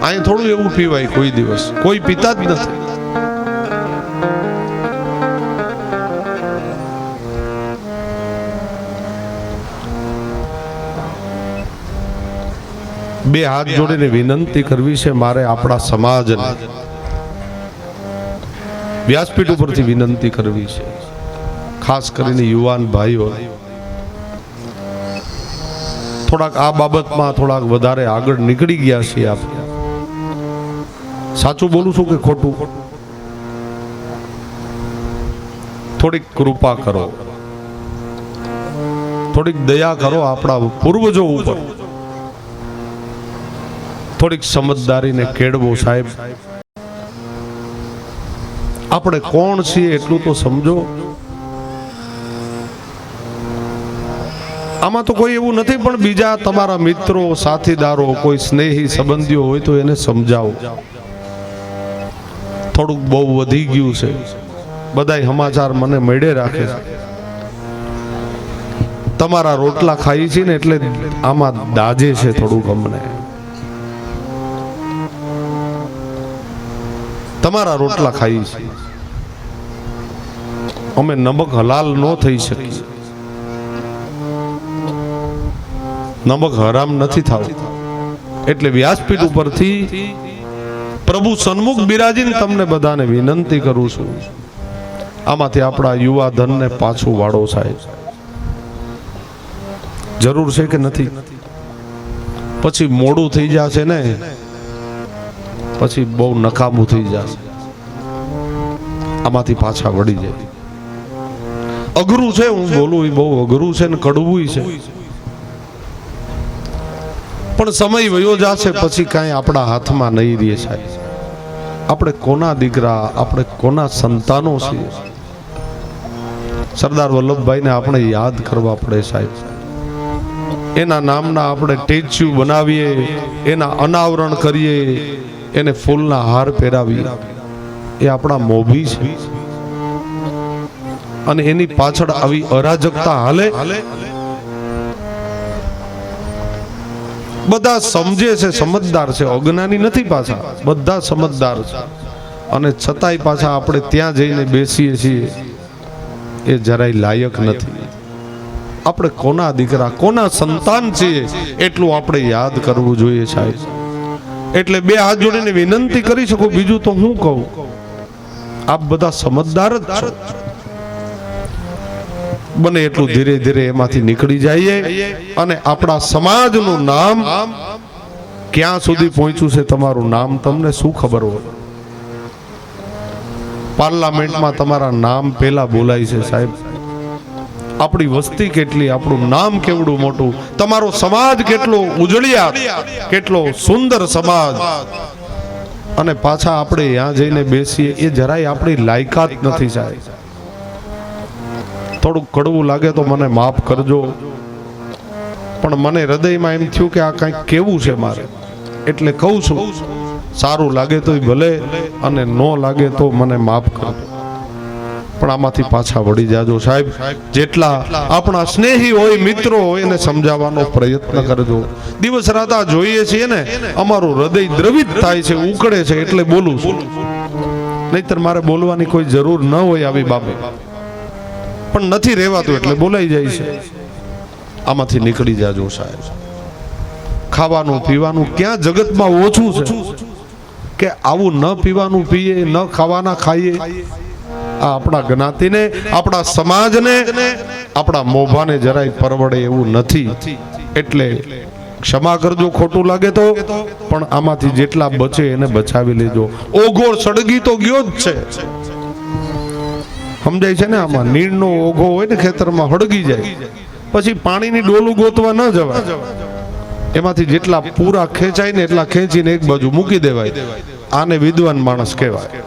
અહીં થોડું એવું પીવાય કોઈ દિવસ, કોઈ પીતા જ નથી. બે હાથ જોડીને વિનંતી કરવી છે મારે આપણા સમાજને, વ્યાસપીઠ ઉપરથી વિનંતી કરવી છે, ખાસ કરીને યુવાન ભાઈઓ થોડાક આ બાબતમાં થોડાક વધારે આગળ નીકળી ગયા છીએ આપણે. સાચું બોલું છું કે ખોટું? થોડીક કૃપા કરો, થોડીક દયા કરો આપણા પૂર્વજો ઉપર, થોડીક સમજદારીને કેળવો સાહેબ. આપણે કોણ છીએ એટલું તો સમજો. આમાં તો કોઈ એવું નથી, પણ બીજા તમારા મિત્રો, સાથીદારો, કોઈ સ્નેહી સંબંધીઓ હોય તો એને સમજાવો. થોડુંક બહુ વધી ગયું છે, બધાય સમાચાર મને મળે રાખે છે. તમારા રોટલા ખાઈ છે ને એટલે આમાં દાજે છે થોડુંક અમને. તમારા રોટલા ખાઈ છે, અમે નમક હલાલ ન થઈ શકીએ. નમક હરામ નથી થતું. એટલે વ્યાસપીઠ ઉપરથી પ્રભુ સન્મુખ બિરાજીને તમને બધાને વિનંતી કરું છું, આમાંથી આપણા યુવા ધનને પાછું વાળો સાહેબ. જરૂર છે કે નથી? પછી મોડું થઈ જશે ને, પછી બહુ નકામું થઈ જશે. આમાંથી પાછા વળી જાય. અઘરું છે, હું બોલું એ બહુ અઘરું છે ને કડવું છે, પણ સમય વયો જશે પછી કાંઈ આપણા હાથમાં નહીં રહે સાહેબ. આપણે કોના દીકરા, આપણે કોના સંતાનો છીએ. સરદાર વલ્લભભાઈને આપણે યાદ કરવા પડે સાહેબ. એના નામના આપણે સ્ટેચ્યુ બનાવીએ, એના અનાવરણ કરીએ, એને ફૂલના હાર પહેરાવીએ, એ આપણા મોભી છે. અને એની પાછળ આવી અરાજકતા હાલે. બધા સમજે છે, સમજદાર છે, અજ્ઞાની નથી પાછા, બધા સમજદાર છે. અને છતાંય પાછા આપણે ત્યાં જઈને બેસીએ છીએ એ જરાય લાયક નથી. આપણે કોના દીકરા, કોના સંતાન છીએ એટલું આપણે યાદ કરવું જોઈએ સાહેબ. એટલે બે હાથ જોડીને વિનંતી કરી શકું, બીજું તો હું કહું. આપ બધા સમજદાર જ છો. બને એટલું ધીરે ધીરે એમાંથી નીકળી જઈએ અને આપણા સમાજનું નામ ક્યાં સુધી પહોંચ્યું છે, તમારું નામ તમને શું ખબર હોય? પાર્લામેન્ટમાં તમારા નામ પેલા બોલાય છે સાહેબ. આપણી વસ્તી કેટલી, આપણું નામ કેવડું મોટું, તમારો સમાજ કેટલો ઉજળિયા, કેટલો સુંદર સમાજ. અને પાછા આપણે ત્યાં જઈને બેસીએ એ જરાય આપણી લાયકાત નથી સાહેબ. થોડુંક કડવું લાગે તો મને માફ કરજો, પણ મને હૃદયમાં એમ થયું કે આ કંઈક કેવું છે મારે, એટલે કહું છું. સારું લાગે તો ભલે, અને ન લાગે તો મને માફ કરજો, પણ આમાંથી પાછા વળી જાજો સાહેબ. જેટલા આપણા સ્નેહી હોય, મિત્રો હોય, એને સમજાવવાનો પ્રયત્ન કરજો. દિવસ રાત આ જોઈએ છીએ ને, અમારું હૃદય દ્રવિત થાય છે, ઉકળે છે, એટલે બોલું છું. નહીતર મારે બોલવાની કોઈ જરૂર ન હોય આવી બાબત, પણ નથી રહેવાતું એટલે બોલાઈ જાય છે. આમાંથી નીકળી જાજો સાહેબ. ખાવાનું પીવાનું ક્યાં જગતમાં ઓછું છે કે આવું ન પીવાનું પીએ, ન ખાવાના ખાઈએ? આ આપણા જ્ઞાતિને, આપણા સમાજને, આપણા મોભાને જરાય પરવડે એવું નથી. એટલે ક્ષમા કરજો ખોટું લાગે તો, પણ આમાંથી જેટલા બચે એને બચાવી લેજો. ઓઘો સળગી તો ગયો જ છે, સમજાય છે ને? આમાં નીણનો ઓઘો હોય ને ખેતરમાં, હળગી જાય, પછી પાણીની ડોલું ગોતવા ન જવાય. એમાંથી જેટલા પૂરા ખેંચાય ને એટલા ખેંચીને એક બાજુ મૂકી દેવાય. આને વિદ્વાન માણસ કહેવાય.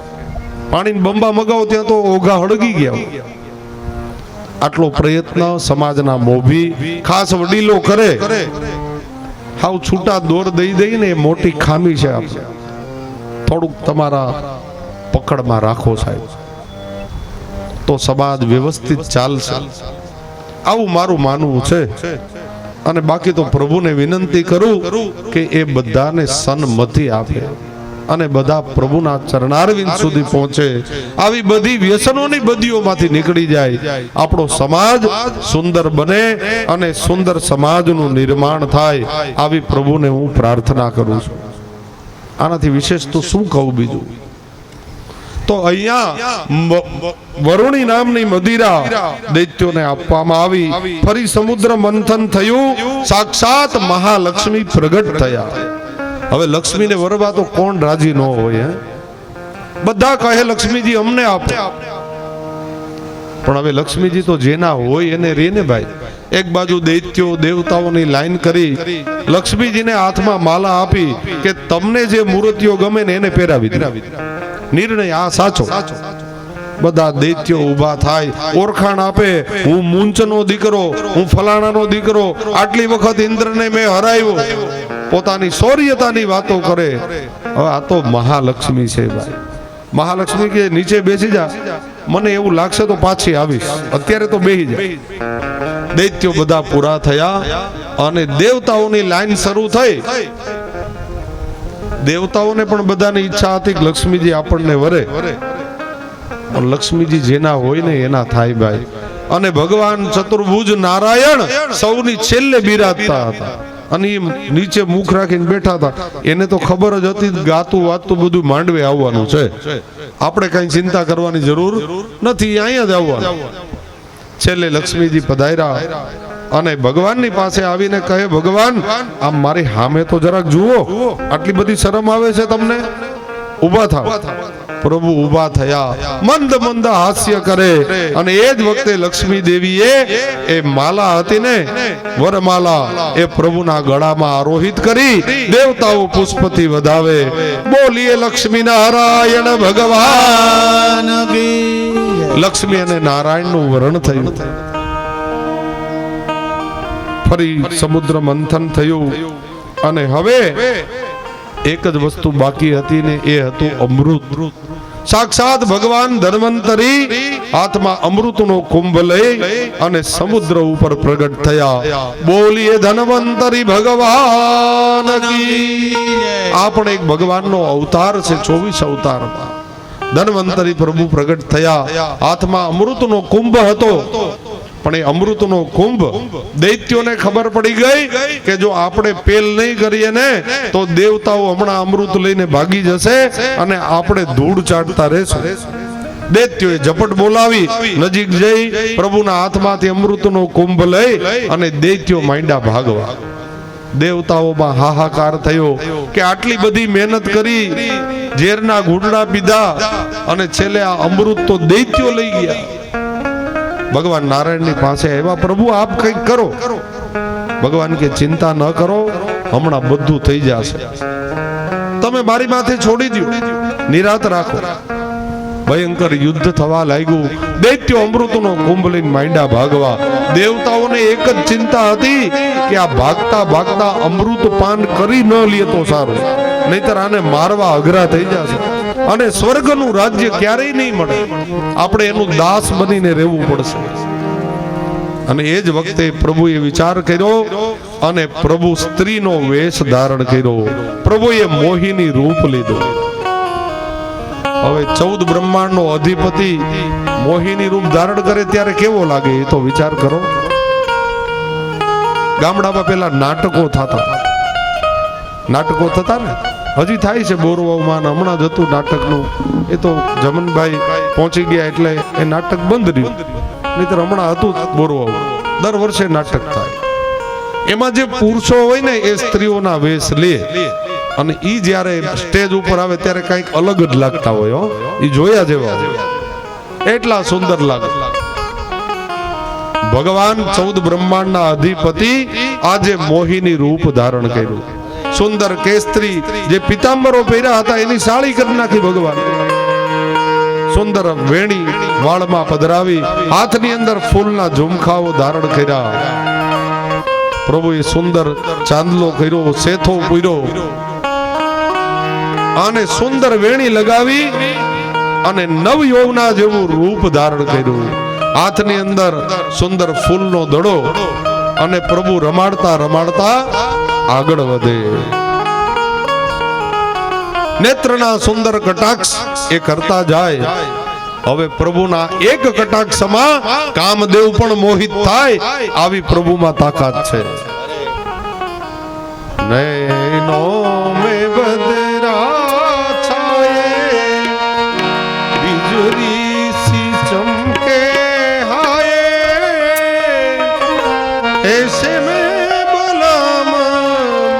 પાણીની બંબા મગાવો ત્યાં તો ઓઘા હળગી ગયા. આટલો પ્રયત્ન સમાજના મોભી, ખાસ વડીલો કરે. હાવ છૂટા દોર દઈ ને એ મોટી ખામી છે. આપણે થોડુંક તમારા પકડમાં રાખો સાહેબ, તો સમાજ વ્યવસ્થિત ચાલશે. આવું મારું માનવું છે. અને બાકી તો પ્રભુને વિનંતી કરું કે એ બધાને સન્મતિ આપે અને બધા પ્રભુના ચરણારવિંદ સુધી પહોંચે, આવી બધી વ્યસનોની બદીઓમાંથી નીકળી જાય, આપણો સમાજ સુંદર બને અને સુંદર સમાજનું નિર્માણ થાય, આવી પ્રભુને હું પ્રાર્થના કરું છું. આનાથી વિશેષ તો શું કહું બીજું? તો અહીંયા વરુણી નામની મદિરા દૈત્યોને આપવામાં આવી. ફરી સમુદ્ર મંથન થયું, સાક્ષાત મહાલક્ષ્મી પ્રગટ થયા. હવે લક્ષ્મીને વરવા તો કોણ રાજી ન હોય? બધા કહે લક્ષ્મીજી અમને આપો, પણ હવે લક્ષ્મીજી તો જેના હોય એને રે ને ભાઈ. એક બાજુ દૈત્યો દેવતાઓની લાઈન કરી લક્ષ્મીજીને હાથમાં માલા આપી કે તમને જે મૂર્તિઓ ગમે ને એને પહેરાવી દે. નિર્ણય આ સાચો. બધા દૈત્યો ઊભા થાય, ઓળખાણ આપે, હું મૂંચનો દીકરો, હું ફલાણાનો દીકરો, આટલી વખત ઇન્દ્રને મેં હરાવ્યો, પોતાની શૌર્યતાની વાતો કરે. હવે આ તો મહાલક્ષ્મી છે ભાઈ. મહાલક્ષ્મી કે નીચે બેસી જા, મને એવું લાગશે તો પાછી આવીશ, અત્યારે તો બેસી જા. દૈત્યો બધા પૂરા થયા અને દેવતાઓની લાઈન શરૂ થઈ. દેવતાઓને પણ બધાની ઈચ્છા હતી કે લક્ષ્મીજી આપણને વરે, પણ લક્ષ્મીજી જેના હોય ને એના થાય ભાઈ. અને ભગવાન ચતુર્ભુજ નારાયણ સૌની છેલ્લે બિરાજતા હતા અને એ નીચે મુખ રાખીને બેઠા હતા. એને તો ખબર જ હતી ગાતું વાતું બધું માંડવે આવવાનું છે, આપણે કઈ ચિંતા કરવાની જરૂર નથી, અહીંયા જ આવવાનું. છેલ્લે લક્ષ્મીજી પધાર્યા અને ભગવાનની પાસે આવીને કહે, ભગવાન આમ મારી સામે તો જરાક જુઓ, આટલી બધી શરમ આવે છે તમને? ઊભા થાવ. પ્રભુ ઊભા થયા, મંદ મંદ હાસ્ય કરે અને એ જ વખતે લક્ષ્મી દેવીએ એ માલા હતી ને વરમાલા એ પ્રભુના ગળામાં આરોહિત કરી દેવતાઓ પુષ્પથી વધાવે. બોલીએ લક્ષ્મી નારાયણ ભગવાન. લક્ષ્મી અને નારાયણનું વરણ થયું. ફરી સમુદ્ર મંથન થયું અને હવે એક જ વસ્તુ બાકી હતી ને એ હતું અમૃત. સાક્ષાત ભગવાન ધન્વંતરી હાથમાં અમૃતનો કુંભ લઈ અને સમુદ્ર ઉપર પ્રગટ થયા. બોલીએ ધન્વંતરી ભગવાન કી. આ પણ એક ભગવાનનો અવતાર છે. 24 અવતારમાં ધન્વંતરી પ્રભુ પ્રગટ થયા. હાથમાં અમૃતનો કુંભ હતો, પણ એ અમૃતનો કુંભ દૈત્યોને ખબર પડી ગઈ કે જો આપણે પેલ નહીં કરીએ ને તો દેવતાઓ હમણાં અમૃત લઈને ભાગી જશે અને આપણે ધૂળ ચાટતા રહેશું. દૈત્યોએ ઝપટ બોલાવી નજીક જઈ પ્રભુના હાથમાંથી અમૃતનો કુંભ લઈ અને દૈત્યો માંડ્યા ભાગવા. દેવતાઓમાં હાહાકાર થયો કે આટલી બધી મહેનત કરી, ઝેરના ઘૂંટડા પીધા અને છેલ્લે આ અમૃત તો દૈત્યો લઈ ગયા. ભગવાન નારાયણની પાસે આવ્યા, પ્રભુ આપ કંઈક કરો. ભગવાન કે ચિંતા ન કરો, હમણાં બધું થઈ જશે, તમે મારી માથે છોડી દો, નિરાત રાખો. ભયંકર યુદ્ધ થવા લાગ્યું. દૈત્યો અમૃતનો કુંભ લઈને માંડ્યા ભાગવા. દેવતાઓને એક જ ચિંતા હતી કે આ ભાગતા ભાગતા અમૃત પાન કરી ન લે તો સારું, નહીતર આને મારવા અઘરા થઈ જશે અને સ્વર્ગનું રાજ્ય ક્યારેય નહીં મળે, આપણે એનું દાસ બનીને રહેવું પડશે. અને એ જ વખતે પ્રભુએ વિચાર કર્યો અને પ્રભુ સ્ત્રીનો વેશ ધારણ કર્યો. પ્રભુએ મોહિની રૂપ લીધું. હવે 14 બ્રહ્માંડનો અધિપતિ મોહિની રૂપ ધારણ કરે ત્યારે કેવો લાગે એ તો વિચાર કરો. ગામડામાં પેલા નાટકો થતા ને, હજી થાય છે બોરવાવમાં, હમણાં જ હતું નાટકનું. એ તો જમનભાઈ પહોંચી ગયા એટલે એ નાટક બંધ રહ્યું, નહીતર હમણાં હતું બોરવાવ. દર વર્ષે નાટક થાય. એમાં જે પુરુષો હોય ને એ સ્ત્રીઓના વેશ લે અને ઈ જ્યારે સ્ટેજ ઉપર આવે ત્યારે કંઈક અલગ જ લાગતા હોય. ઈ જોયા જેવા એટલા સુંદર લાગે. ભગવાન 14 બ્રહ્માંડના અધિપતિ આજે મોહિની રૂપ ધારણ કર્યું. સુંદર કેસરી જે પિતાંબરો પહેર્યા હતા એની સાળી કરી નાખી ભગવાન. સુંદર વેણી વાળમાં પધરાવી, હાથની અંદર ફૂલના ઝુમખાઓ ધારણ કર્યા. પ્રભુએ સુંદર ચાંદલો કર્યો, સેથો પૂર્યો અને સુંદર વેણી લગાવી અને નવ યૌવના જેવું રૂપ ધારણ કર્યું. હાથની અંદર સુંદર ફૂલનો દડો અને પ્રભુ રમાડતા રમાડતા આગળ વધે. નેત્રના સુંદર કટાક્ષ એ કરતા જાય. હવે પ્રભુના એક કટાક્ષમાં કામદેવ પણ મોહિત થાય, આવી પ્રભુમાં તાકાત છે. નૈનો મે બદરા છાયે, बिजुली सी चमके हाये, ऐसे में बलम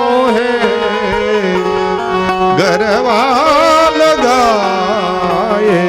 मोहे गरवा लगाए.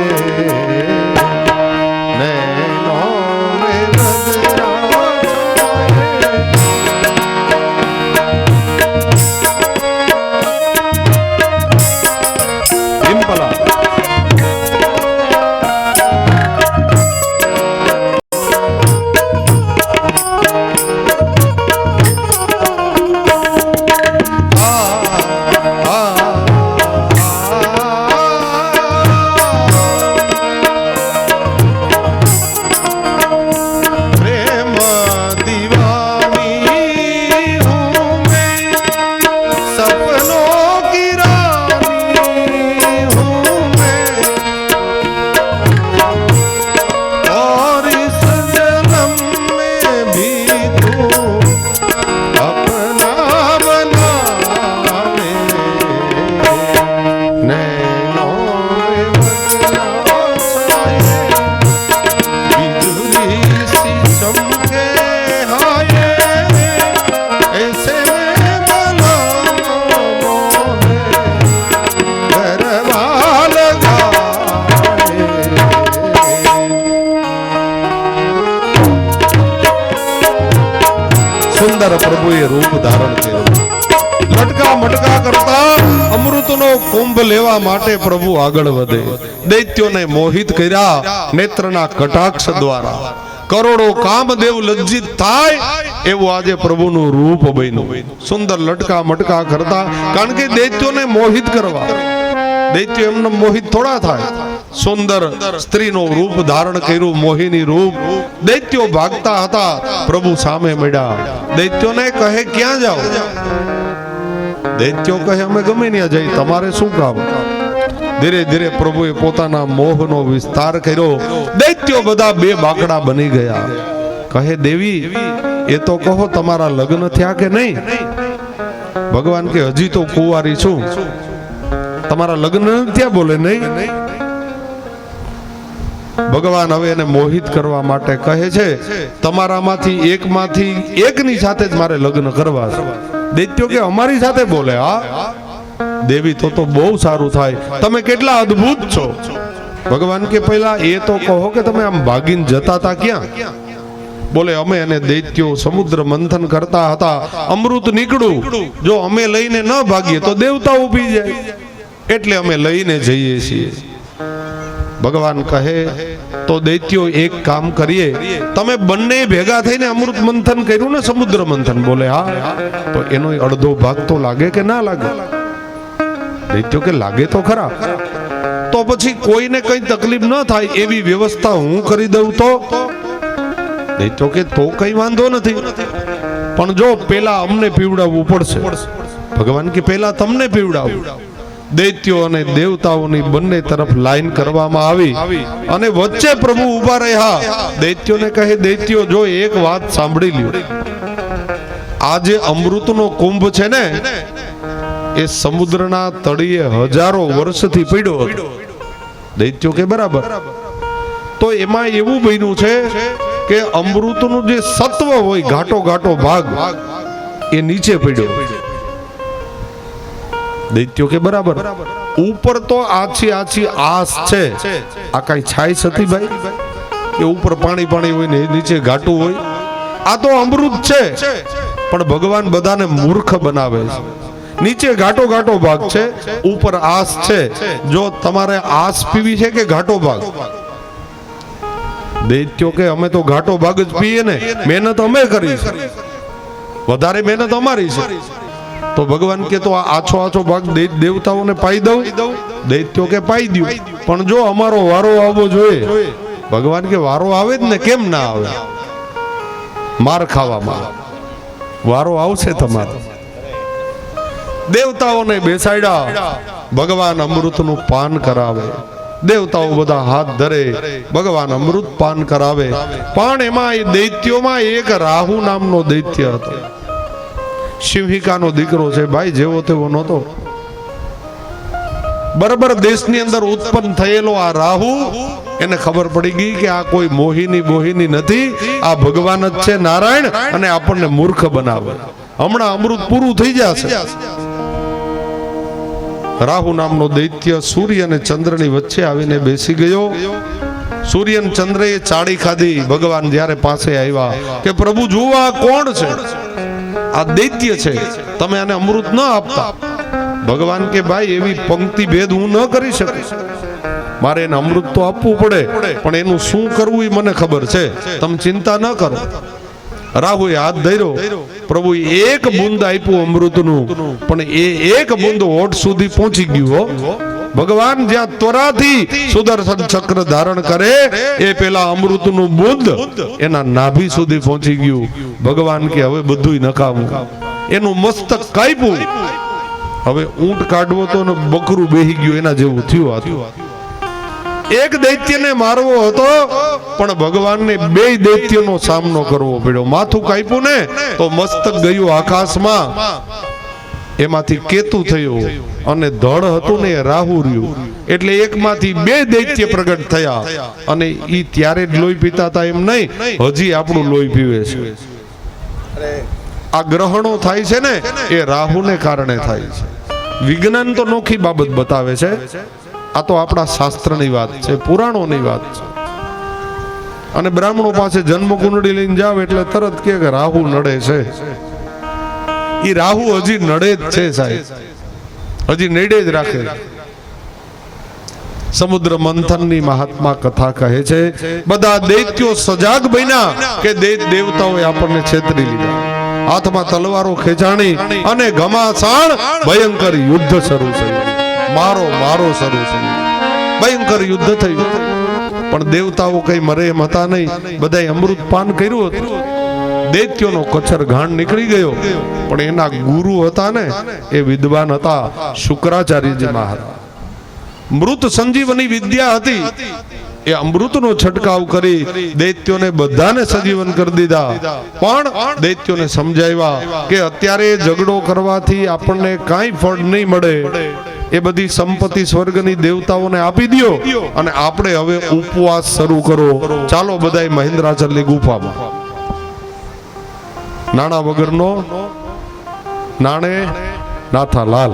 પ્રભુએ રૂપ ધારણ કર્યું. લટકા મટકા કરતા અમૃતનો કુંભ લેવા માટે પ્રભુ આગળ વધે. દૈત્યોને મોહિત કર્યા નેત્રના કટાક્ષ દ્વારા. કરોડો કામદેવ લજ્જિત થાય એવું આજે પ્રભુનું રૂપ બન્યું. સુંદર લટકા મટકા કરતા, કારણ કે દૈત્યોને મોહિત કરવા. દૈત્યો એમને મોહિત થોડા થાય. સુંદર સ્ત્રીનું રૂપ ધારણ કર્યું, મોહિની રૂપ. દૈત્યો ભાગતા હતા, પ્રભુ સામે મળ્યા. દૈત્યોને કહે ક્યાં જાઓ? દૈત્યો કહે અમે ગમે ત્યાં જઈ, તમારે શું કામ? ધીરે ધીરે પ્રભુએ પોતાના મોહનો વિસ્તાર કર્યો. દૈત્યો બધા બે બાકડા બની ગયા. કહે દેવી એ તો કહો તમારા લગ્ન થયા કે નહીં? ભગવાન કે હજી તો કુંવારી છું. તમારા લગ્ન થયા? બોલે નહીં. ભગવાન હવે એને મોહિત કરવા માટે કહે છે તમારામાંથી એકની સાથે જ મારે લગ્ન કરવા છે. દૈત્યો કે અમારી સાથે? બોલે હા. દેવી તો બહુ સારું થાય, તમે કેટલા અદ્ભુત છો. ભગવાન કે પહેલા એ તો કહો કે તમે આમ ભાગીને જતા હતા ક્યાં? બોલે અમે અને દૈત્યો સમુદ્ર મંથન કરતા હતા, અમૃત નીકળ્યું. જો અમે લઈને ન ભાગીએ તો દેવતા ઊભી જાય, એટલે અમે લઈને જઈએ છીએ. ભગવાન કહે તો દૈત્યો એક કામ કરીએ, તમે બંને ભેગા થઈને અમૃત મંથન કર્યું ને, સમુદ્ર મંથન? બોલે હા. તો એનો અડધો ભાગ તો લાગે કે ના લાગે? દૈત્યો કે લાગે તો ખરા. તો પછી કોઈને કઈ તકલીફ ન થાય એવી વ્યવસ્થા હું કરી દઉં તો? દૈત્યો કે તો કઈ વાંધો નથી, પણ જો પેલા અમને પીવડાવવું પડશે. ભગવાન કે પેલા તમને પીવડાવું. દૈત્યો અને દેવતાઓની બંને તરફ લાઈન કરવામાં આવી અને વચ્ચે પ્રભુ ઉભા રહ્યા. દૈત્યોને કહે દૈત્યો જો એક વાત સાંભળી લ્યો, આ જે અમૃતનો કુંભ છે ને એ સમુદ્રના તળિયે હજારો વર્ષથી પડ્યો હતો. દૈત્યો કે બરાબર. તો એમાં એવું બન્યું છે કે અમૃતનું જે સત્વ હોય, ઘાટો ઘાટો ભાગ, એ નીચે પડ્યો. દૈત્યો કે બરાબર. ઉપર તો આછી આસ છે, આ કઈ છાઈસ હતી ભાઈ? એ ઉપર પાણી પાણી હોય ને નીચે ઘાટું હોય. આ તો અમૃત છે, પણ ભગવાન બધાને મૂર્ખ બનાવે છે. નીચે ઘાટો ઘાટો ભાગ છે, ઉપર આસ છે. જો તમારે આસ પીવી છે કે ઘાટો ભાગ? દૈત્યો કે અમે તો ઘાટો ભાગ જ પીએ ને, મહેનત અમે કરી છે, વધારે મહેનત અમારી છે. તો ભગવાન કે તો આછો ભાગ દેવતાઓને પાઈ દઉં? દૈત્યો કે પાઈ દઉં, પણ જો અમારો વારો આવવો જોઈએ. ભગવાન કે વારો આવે જ ને, કેમ ના આવે? માર ખાવામાં. વારો આવશે તમારો. દેવતાઓને બેસાડ્યા, ભગવાન અમૃતનું પાન કરાવે. દેવતાઓ બધા હાથ ધરે, ભગવાન અમૃત પાન કરાવે. પણ એમાં એ દૈત્યોમાં એક રાહુ નામનો દૈત્ય હતો. શિવિકાનો દીકરો છે ભાઈ, જેવો તેવો નહોતો. બરાબર દેશની અંદર ઉત્પન્ન થયેલો આ રાહુ, એને ખબર પડી ગઈ કે આ કોઈ મોહિની નથી, આ ભગવાન જ છે નારાયણ, અને આપણને મૂર્ખ બનાવે. હમણાં અમૃત પૂરું થઈ જશે. રાહુ નામનો દૈત્ય સૂર્ય અને ચંદ્રની વચ્ચે આવીને બેસી ગયો. સૂર્ય અને ચંદ્રએ ચાળી ખાધી. ભગવાન જ્યારે પાસે આવ્યા કે પ્રભુ જુઓ આ કોણ છે? આ દૈત્ય છે, તમે આને અમૃત ન આપતા. ભગવાન કે ભાઈ એવી પંક્તિ ભેદ હું ન કરી શકું, મારે એને અમૃત તો આપવું પડે, પણ એનું શું કરવું એ મને ખબર છે, તમે ચિંતા ન કરો. રાહુએ હાથ ધર્યો, પ્રભુ એક બુંદ આપ્યું અમૃતનું, પણ એ એક બુંદ હોઠ સુધી પહોંચી ગયું. ભગવાન જ્યાં ત્વરાથી સુદર્શન ચક્ર ધારણ કરે એ પેલા અમૃતનું બુંદ એના નાભી સુધી પહોંચી ગયું. ભગવાન કે હવે બધું નકામું. એનું મસ્તક કાપ્યું. હવે ઊંટ કાઢવો તો બકરું બેહી ગયું, એના જેવું થયું હતું. એક દૈત્યને મારવો હતો, પણ ભગવાનને બે દૈત્યનો સામનો કરવો પડ્યો. માથું કાપ્યું ને તો મસ્તક ગયું આકાશમાં, એમાંથી કેતુ થયું, અને ધડ હતું ને રાહુ રહ્યું. એટલે એકમાંથી બે દૈત્ય પ્રગટ થયા, અને ઈ ત્યારે જ લોહી પીતા હતા એમ નહીં, હજી આપણું લોહી પીવે છે. આ ગ્રહણો થાય છે ને એ રાહુને કારણે થાય છે. વિજ્ઞાન તો નોખી બાબત બતાવે છે. આ તો આપણા શાસ્ત્રની વાત છે, પુરાણોની વાત છે. અને બ્રાહ્મણો પાસે જન્મ કુંડળી લઈને જાવ એટલે તરત કે રાહુ નડે છે. એ રાહુ હજી નડે જ છે સાહેબ, હજી નડે જ રાખે. સમુદ્ર મંથનની મહાત્મા કથા કહે છે, બધા દૈત્યો સજાગ બન્યા કે દેવતાઓએ આપણને છેતરી લીધા. હાથમાં તલવારો ખેંચાણી અને ઘમાસાણ ભયંકર યુદ્ધ શરૂ થયું. મારો શરૂ થયું. ભયંકર યુદ્ધ થયું. પણ દેવતાઓ કઈ મરે એમ હતા નહીં, બધાએ અમૃત પાન કર્યું હતું. દૈત્યોનો કચર ઘાણ નીકળી ગયો. પણ એના ગુરુ હતા ને એ વિદ્વાન હતા શુક્રાચાર્યજી મહારાજ. મૃત સંજીવની વિદ્યા હતી. એ અમૃતનો છંટકાવ કરી દૈત્યોને બધાને સજીવન કરી દીધા. પણ દૈત્યોને સમજાવ્યા કે અત્યારે ઝઘડો કરવાથી આપણને કાંઈ ફળ નહીં મળે. એ બધી સંપત્તિ સ્વર્ગની દેવતાઓને આપી દો, અને આપણે હવે ઉપવાસ શરૂ કરો. ચાલો બધાય મહેન્દ્રાચલની ગુફામાં. નાણા વગરનો નાણે નાથા લાલ.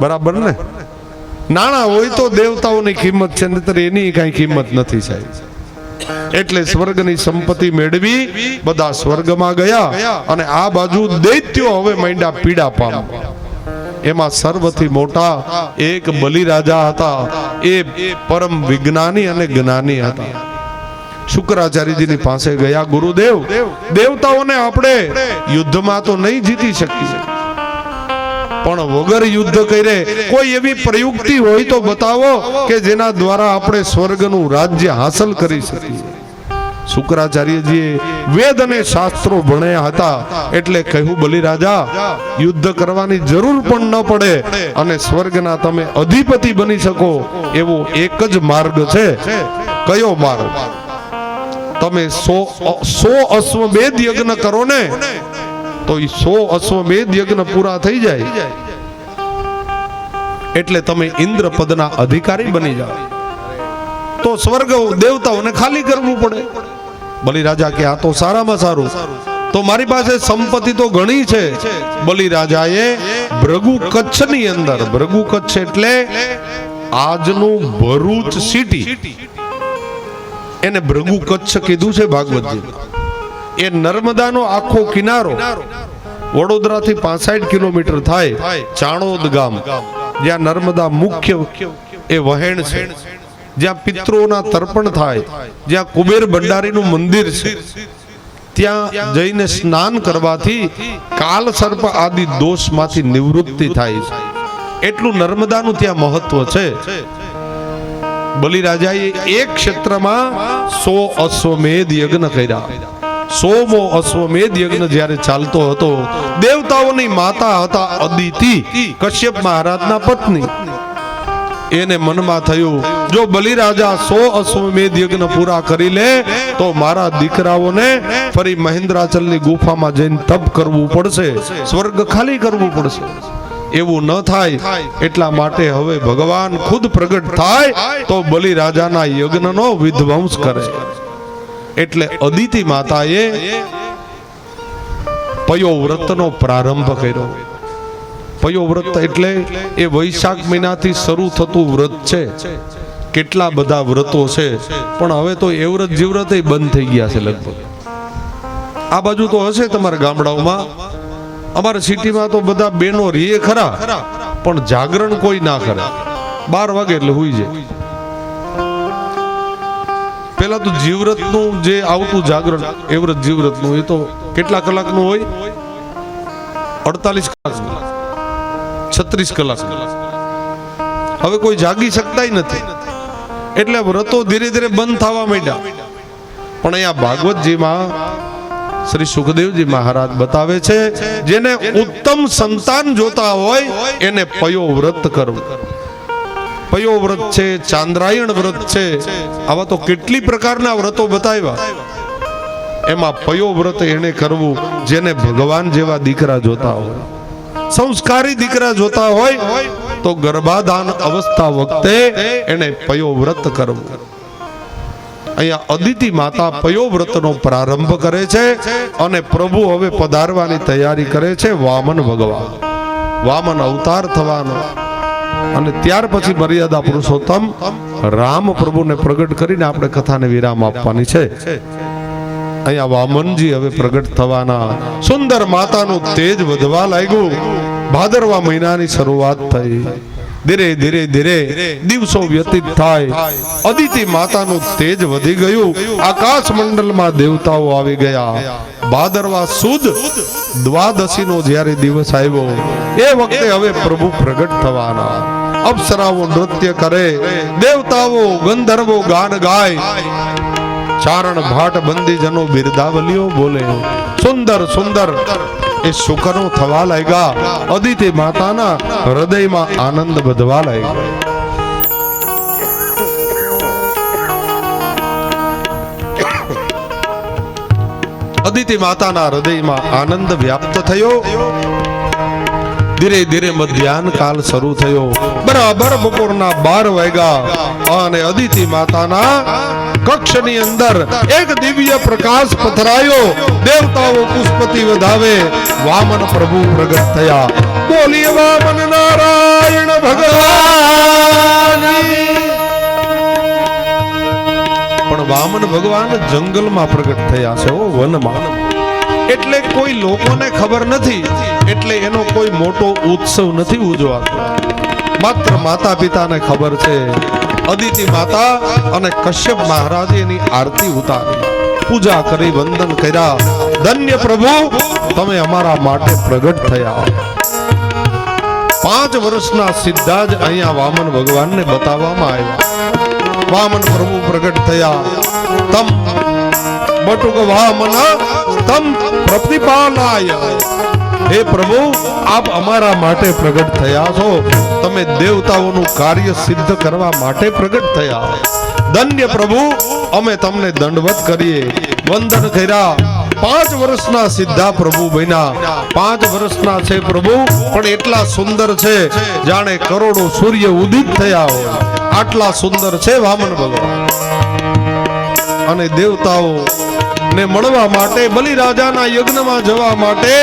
બરાબર ને? નાણા હોય તો દેવતાઓની કિંમત છે, નહીતર એની કઈ કિંમત નથી સાહેબ. એટલે સ્વર્ગની સંપત્તિ મેળવી બધા સ્વર્ગમાં ગયા, અને આ બાજુ દૈત્યો હવે માંડ્યા પીડા પામવા. એમાં સર્વથી મોટા એક બલિરાજા હતા. એ પરમ વિજ્ઞાની અને જ્ઞાની હતા. શુક્રાચાર્યજીની પાસે ગયા, ગુરુદેવ, દેવતાઓને આપણે યુદ્ધમાં તો નહીં જીતી શકીએ, પણ વગર યુદ્ધ કરે કોઈ એવી પ્રયુક્તિ હોય તો બતાવો કે જેના દ્વારા આપણે સ્વર્ગનું રાજ્ય હાંસલ કરી શકીએ. શુક્રાચાર્યજીએ વેદ અને શાસ્ત્રો ભણ્યા હતા, એટલે કહ્યું, બલિરાજા, યુદ્ધ કરવાની જરૂર પણ ન પડે અને સ્વર્ગના તમે અધિપતિ બની શકો એવો એક જ માર્ગ છે. કયો માર્ગ? તમે 100 અશ્વમેધ યજ્ઞ કરો ને તો એ 100 અશ્વમેધ યજ્ઞ પૂરા થઈ જાય એટલે તમે ઇન્દ્ર પદના અધિકારી બની જાઓ. તો સ્વર્ગ દેવતાઓને ખાલી કરવું પડે. બલિરાજા કે આ તો સારામાં સારું, તો મારી પાસે સંપત્તિ તો ઘણી છે. બલિરાજાએ ભૃગુ કચ્છની અંદર, ભૃગુ કચ્છ એટલે આજનું ભરૂચ સિટી, એને ભૃગુ કચ્છ કીધું છે ભાગવતજી. એ નર્મદાનો આખો કિનારો, વડોદરાથી 65 કિલોમીટર થાય, ચાણોદ ગામ, જ્યાં નર્મદા મુખ્ય એ વહેણ છે, જ્યાં પિતૃઓના તર્પણ થાય, જ્યાં કુબેર ભંડારીનું મંદિર છે, ત્યાં જઈને સ્નાન કરવાથી કાલ સર્પ આદિ દોષમાંથી નિવૃત્તિ થાય છે. એટલું નર્મદાનું ત્યાં મહત્વ છે. બલિરાજાએ એક ક્ષેત્રમાં 100 અશ્વમેધ યજ્ઞ કર્યા. 100મો અશ્વમેધ યજ્ઞ જ્યારે ચાલતો હતો, દેવતાઓની માતા હતા અદિતિ, કશ્યપ મહારાજના પત્ની. એને મનમાં થયું, જો બલિરાજા 100 અશ્વમેધ યજ્ઞ પૂરા કરી લે તો મારા દીકરાઓને ફરી મહેન્દ્રાચલની ગુફામાં જઈને તપ કરવું પડશે, સ્વર્ગ ખાલી કરવું પડશે. એવું ન થાય એટલા માટે હવે ભગવાન ખુદ પ્રગટ થાય તો બલિરાજાના યજ્ઞનો વિધ્વંસ કરે. એટલે અદિતિ માતાએ પયોવ્રતનો પ્રારંભ કર્યો. પયોવ્રત એટલે એ વૈશાખ મહિનાથી શરૂ થતું વ્રત છે. કેટલા બધા વ્રતો છે, પણ હવે તો એ વ્રત જીવ્રત બંધ થઈ ગયા છે લગભગ. આ બાજુ તો હશે તમારા ગામડાઓમાં, અમારા સિટીમાં તો બધા બેનો રીએ ખરા, પણ જાગરણ કોઈ ના કરે. 12 વાગે એટલે હુઈ જાય. પેલા તો જીવ્રતનું જે આવતું જાગરણ, એ વ્રત જીવ્રતનું, એ તો કેટલા કલાકનું હોય? 48 કલાક, 36 કલાક. હવે કોઈ જાગી શકતા નથી, એટલે વ્રતો ધીરે ધીરે બંધ થવા માંડ્યા. પણ અહીંયા ભાગવતજીમાં શ્રી સુખદેવજી મહારાજ બતાવે છે, જેને ઉત્તમ સંતાન જોતા હોય એને પયોવ્રત કરવું. પયોવ્રત છે, ચાંદ્રાયણ વ્રત છે, આવા તો કેટલી પ્રકારના વ્રતો બતાવ્યા. એમાં પયોવ્રત એને કરવું જેને ભગવાન જેવા દીકરા જોતા હોય, સંસ્કારી દીકરા જોતા હોય, તો ગર્ભાધાન અવસ્થા વખતે એને પયોવ્રત કરવું. અહીંયા અદિતિ માતા પયોવ્રતનો પ્રારંભ કરે છે અને પ્રભુ હવે પધારવાની તૈયારી કરે છે. વામન ભગવાન, વામન અવતાર થવાનો. અને ત્યાર પછી મર્યાદા પુરુષોત્તમ રામ પ્રભુને પ્રગટ કરીને આપણે કથાને વિરામ આપવાની છે. અહીંયા વામનજી હવે પ્રગટ થવાના. સુંદર માતાનું તેજ વધવા લાગ્યું. ભાદરવા મહિનાની શરૂઆત થઈ. ધીરે ધીરે ધીરે દિવસો વ્યતીત થાય. અદિતિ માતાનું તેજ વધી ગયું. આકાશ મંડળમાં દેવતાઓ આવી ગયા. ભાદરવા સુદ દ્વાદશીનો જ્યારે દિવસ આવ્યો, એ વખતે હવે પ્રભુ પ્રગટ થવાના. અપ્સરાઓ નૃત્ય કરે, દેવતાઓ ગંધર્વો ગાન ગાય, ચારણ ભાટ બંદીજનો બિરદાવલીઓ બોલે. સુંદર સુંદર એ સુખનો થવા લાગ્યા. અદિતિ માતાના હૃદયમાં આનંદ વધવા લાગ્યો. અદિતિ માતાના હૃદયમાં આનંદ વ્યાપ્ત થયો. ધીરે ધીરે મધ્યાહન કાળ શરૂ થયો. બરાબર બપોરના 12 વાગ્યા અને અદિતિ માતાના કક્ષની અંદર એક દિવ્ય પ્રકાશ પથરાયો. દેવતાઓ પુષ્પતિ વધાવે. વામન પ્રભુ પ્રગટ થયા. બોલીએ વામન નારાયણ ભગવાન. પણ વામન ભગવાન જંગલમાં પ્રગટ થયા છે, વનમાં. એટલે કોઈ લોકોને ખબર નથી, એટલે એનો કોઈ મોટો ઉત્સવ નથી ઉજવાતો. માત્ર માતા પિતાને ખબર છે. અદિતિ માતા અને કશ્યપ મહારાજે એની આરતી ઉતારી, પૂજા કરી, વંદન કર્યા. ધન્ય પ્રભુ, તમે અમારા માટે પ્રગટ થયા. 5 વર્ષના સીધા જ અહીંયા વામન ભગવાનને બતાવવામાં આવ્યા. વામન પ્રભુ પ્રગટ થયા. તમ બટુક વામન તમ પ્રતિપાલાય. હે પ્રભુ, આપ અમારા માટે પ્રગટ થયા છો. તમે દેવતાઓનું કાર્ય સિદ્ધ કરવા માટે પ્રગટ થયા. ધન્ય પ્રભુ, અમે તમને દંડવત કરીએ, વંદન કર્યા. 5 વર્ષના સીધા પ્રભુ બન્યા. 5 વર્ષના છે પ્રભુ, પણ એટલા સુંદર છે જાણે કરોડો સૂર્ય ઉદિત થયા હોય. આટલા સુંદર છે વામન ભગવાન. અને દેવતાઓ ને મળવા માટે, બલિરાજાના યજ્ઞમાં જવા માટે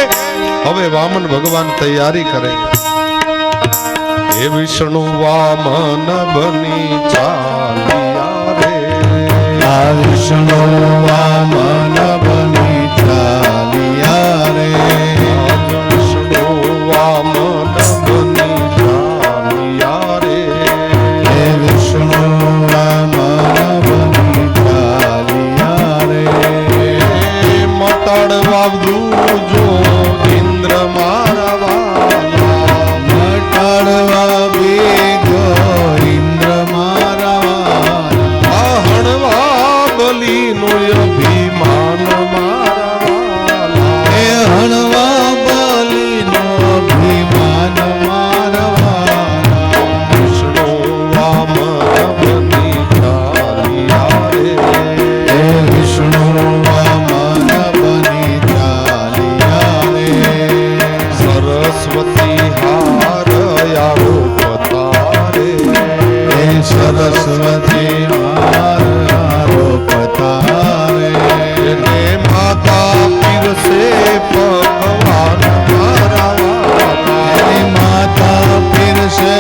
હવે વામન ભગવાન તૈયારી કરે. હે વિષ્ણુ વામન બની ચાલ્યા રે. આ વિષ્ણુ વામન બની ચાલ્યા રે. વિષ્ણુ વામન બની ચાલ્યા રે. હે વિષ્ણુ વામન બની ચાલ્યા રે. મટાડવા દૂજો ઇન્દ્ર મારા વાલા. મટાડવા બેજો ઇન્દ્ર મારા વાલા. હણવા બલીનો અભિમાન સરસ્વતી હાર હારો પતાવે એને માતા પીરસે ભગવાન મારા વાલા. એની માતા પીરસે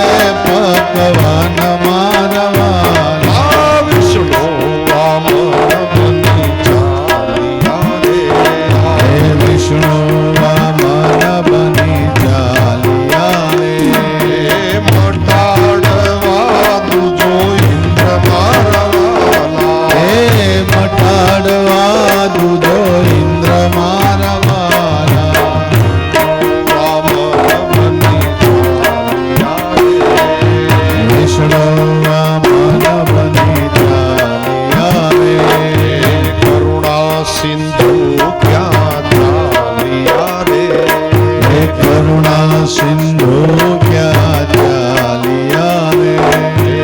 ભગવાન મારા વાલા. આ વિષ્ણુ વામન બની ચાલ્યા રે. હે વિષ્ણુ વામન બની ચાલ્યા રે. એ મટાડવા તુજો ઇન્દ્ર મારા વાલા. હે મટાડવા દૂધો ઇન્દ્ર મારા વાલા. વામન બની ચાલ્યા રે. વિષ્ણુ વામન બની ચાલ્યા રે. કરુણા સિંધુ ક્યાં ચાલ્યા રે. હે કરુણા સિંધુ ક્યાં ચાલ્યા રે.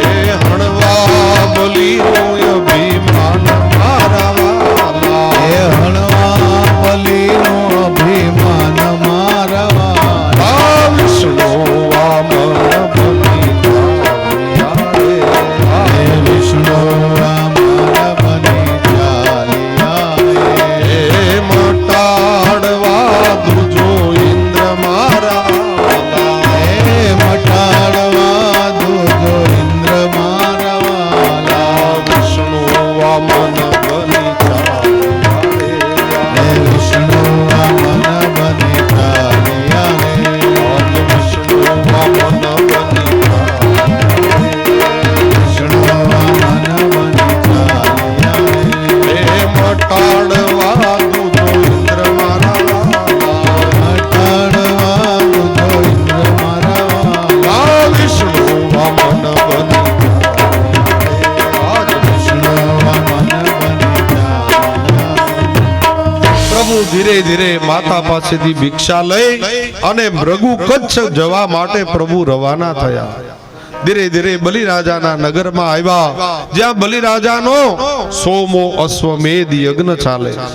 એ હણવા બલીનો અભિમાન મારા વાલા. હે હણવા બલીનું અભિમાન મારા વાલા. આ વિષ્ણુ વામન બની ચાલ્યા રે. હે વિષ્ણુ વામન બની ચાલ્યા રે. એ મટાડવા દુજો ઇન્દ્ર મારા વાલા. હે મટાડવા દૂધો ઇન્દ્ર મારા વાલા. વિષ્ણુ વામન બની ચાલ્યા રે. હે વિષ્ણુ વામન બની ચાલ્યા રે. વિષ્ણુ વામન બની વિષ્ણુ વામન બની ચાલ્યા રે. એ મટાડવા દુજો ઇન્દ્ર મારા વાલા. મટાડવા દૂધો ઇન્દ્ર મારા વાલા. આ વિષ્ણુ વામન બની વિષ્ણુ વામન બની ચાલ્યા રે. પ્રભુ ધીરે ધીરે માતા પાસેથી ભિક્ષા લઈ અને ભૃગુ કચ્છ જવા માટે પ્રભુ રવાના થયા. ધીરે ધીરે બલિરાજાના નગરમાં આવ્યા, જ્યાં બલિરાજાનો સોમો અશ્વમેધ યજ્ઞ ચાલે છે.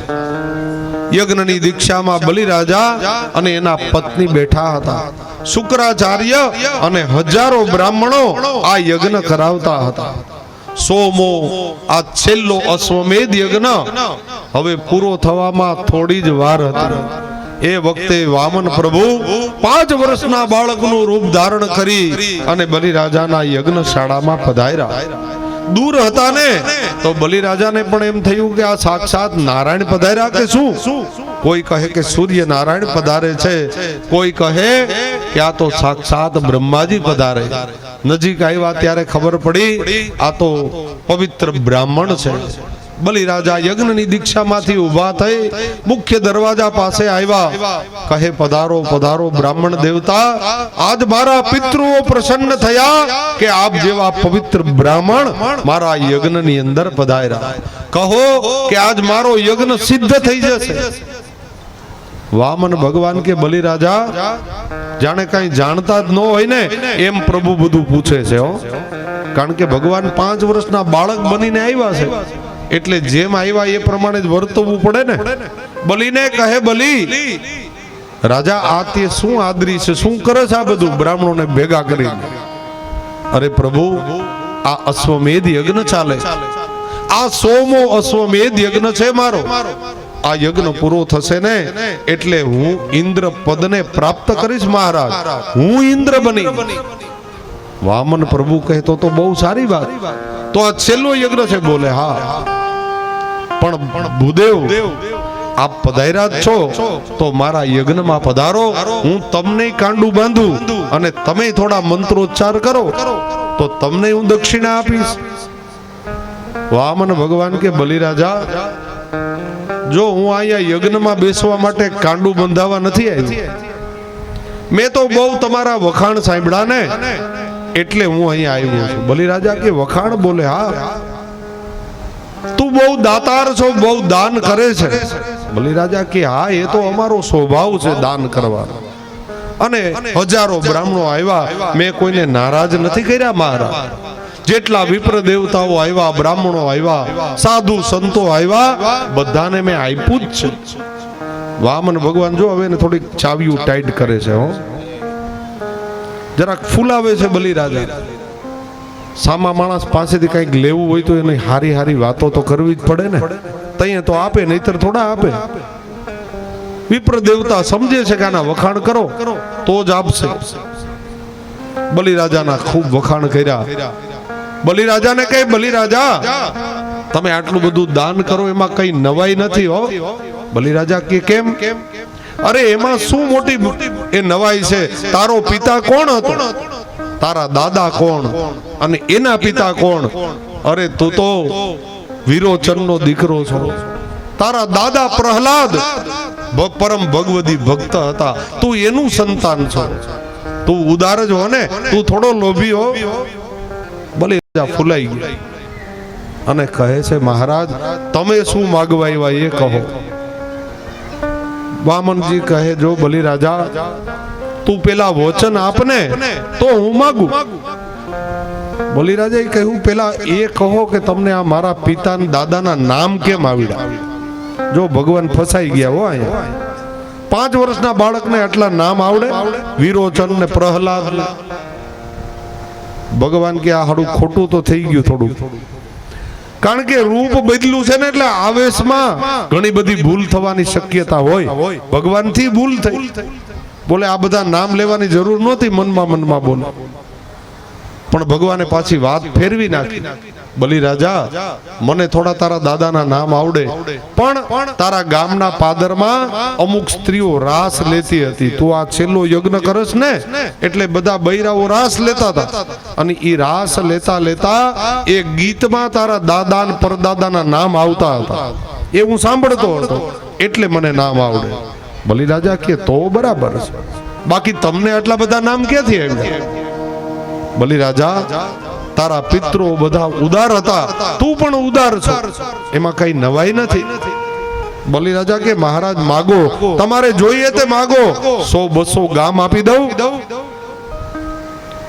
યજ્ઞની દીક્ષામાં બલિરાજા અને એના પત્ની બેઠા હતા. શુક્રાચાર્ય અને હજારો બ્રાહ્મણો આ યજ્ઞ કરાવતા હતા. સોમો આ છેલ્લો અશ્વમેધ યજ્ઞ હવે પૂરો થવામાં થોડી જ વાર હતી. એ વખતે વામન પ્રભુ 5 વર્ષના બાળકનું રૂપ ધારણ કરી અને બલિરાજાના યજ્ઞશાળામાં પધાર્યા. દૂર હતા ને તો બલિરાજાને પણ એમ થયું કે આ સાક્ષાત નારાયણ પધાર્યા કે શું. કોઈ કહે કે સૂર્ય નારાયણ પધારે છે, કોઈ કહે કે આ તો સાક્ષાત બ્રહ્માજી પધારે. નજીક આવ્યા ત્યારે ખબર પડી આ તો પવિત્ર બ્રાહ્મણ છે. બલિરાજા યજ્ઞની દીક્ષામાંથી ઊભા થઈ મુખ્ય દરવાજા પાસે આવ્યા. કહે પધારો પધારો બ્રાહ્મણ દેવતા, આજ મારા પિતૃઓ પ્રસન્ન થયા કે આપ જેવા પવિત્ર બ્રાહ્મણ મારા યજ્ઞની અંદર પધાર્યા. કહો કે આજ મારો યજ્ઞ સિદ્ધ થઈ જશે. વામન ભગવાન કે બલિરાજા જાણે કઈ જાણતા જ ન હોય ને એમ પ્રભુ બધું પૂછે છે. કારણ કે ભગવાન 5 વર્ષના બાળક બનીને આવ્યા છે, એટલે જેમ આવ્યા એ પ્રમાણે જ વર્તવું પડે ને. બલિને કહે, બલી રાજા આ તે શું આદરી છે, શું કરે છે આ બધું બ્રાહ્મણોને ભેગા કરીને? અરે પ્રભુ, આ અશ્વમેધ યજ્ઞ ચાલે, આ સોમો અશ્વમેધ યજ્ઞ છે મારો. આ યજ્ઞ પૂરો થશે ને એટલે હું ઇન્દ્ર પદને પ્રાપ્ત કરીશ મહારાજ. હું ઇન્દ્ર બની. વામન પ્રભુ કહેતો તો બહુ સારી વાત, તો આ છેલ્લો યજ્ઞ છે. બોલે હા, પણ ભૂદેવ આપ પધાર્યા જ છો તો મારા યજ્ઞમાં પધારો. હું તમને કાંડું બાંધું અને તમે થોડા મંત્રોચ્ચાર કરો તો તમને હું દક્ષિણા આપીશ. વામન ભગવાન કે બલિરાજા, જો હું અહીંયા યજ્ઞમાં બેસવા માટે કાંડું બંધાવા નથી આવી, મેં તો બહુ તમારા વખાણ સાંભળ્યા ને એટલે હું અહીંયા આવ્યો છું. બલિરાજા કે વખાણ? બોલે હા, તું બહુ દાતાર છો, બહુ દાન કરે છે. બલિરાજા કે હા, એ તો અમારો સ્વભાવ છે દાન કરવાનો. અને હજારો બ્રાહ્મણો આવ્યા, મેં કોઈને નારાજ નથી કર્યા મહારાજ. જેટલા વિપ્ર દેવતાઓ આવ્યા, બ્રાહ્મણો આવ્યા, સાધુ સંતો આવ્યા, બધાને મેં આપ્યું જ છે. વામન ભગવાન જો હવે એને થોડીક ચાવીઓ ટાઈટ કરે છે, જરાક ફૂલાવે છે બલિરાજા. સામા માણસ પાસેથી કંઈક લેવું હોય તો એની હારી હારી વાતો તો કરવી જ પડે ને. તઈએ તો આપે, નહીતર થોડા આપે. વિપ્ર દેવતા સમજે છે કે આના વખાણ કરો તો જ આપશે. બલિરાજાના ખૂબ વખાણ કર્યા. બલિરાજાને કહે, બલિરાજા તમે આટલું બધું દાન કરો એમાં કઈ નવાઈ નથી હો. બલિરાજા કે કેમ? અરે એમાં શું મોટી એ નવાઈ છે? તારો પિતા કોણ હતો? તારા દાદા કોણ? અને એના પિતા કોણ? અરે તું તો વિરોચનનો દીકરો છો. તારા દાદા પ્રહલાદ પરમ ભગવદી ભક્ત હતા, તું એનું સંતાન છો. તું ઉદાર જ હો ને, તું થોડો લોભી હો. બલિરાજા ફૂલાઈ ગયા અને કહે છે, મહારાજ તમે શું માગવા આવ્યા એ કહો. વામનજી કહે, જો બલિરાજા તું પેલા વચન આપને તો હું માગું. બલિરાજાએ કહ્યું, પેલા એ કહો કે તમને આ મારા પિતા દાદાના નામ કેમ આવડ્યા? જો ભગવાન ફસાઈ ગયા હો અહીંયા. 5 વર્ષના બાળકને આટલા નામ આવડે? વિરોચન ને પ્રહલાદ. ભગવાન કે આ હાડું ખોટું તો થઈ ગયું થોડું, કારણ કે રૂપ બદલું છે ને, એટલે આવેશમાં ઘણી બધી ભૂલ થવાની શક્યતા હોય. ભગવાનથી ભૂલ થઈ. બોલે આ બધા નામ લેવાની જરૂર નહોતી, મનમાં બોલે. પણ ભગવાને પાછી વાત ફેરવી નાખી. બલિરાજા મને થોડા તારા દાદાના નામ આવડે, પણ તારા ગામના પાદરમાં અમુક સ્ત્રીઓ રાસ લેતી હતી. તું આ છેલ્લો યજ્ઞ કરસ ને, એટલે બધા બૈરાઓ રાસ લેતા હતા. અને એ રાસ લેતા લેતા એ ગીતમાં તારા દાદા ને પરદાદાના નામ આવતા હતા. એ હું સાંભળતો હતો, એટલે મને નામ આવડે. બલિરાજા કે તો બરાબર છે, બાકી તમને આટલા બધા નામ ક્યાંથી આવ્યા? બલિરાજા તારા પિતરો બધા ઉદાર હતા, તું પણ ઉદાર છો, એમાં કઈ નવાઈ નથી. બલિરાજા કે મહારાજ માગો, તમારે જોઈએ તે માગો, 100-200 ગામ આપી દઉં.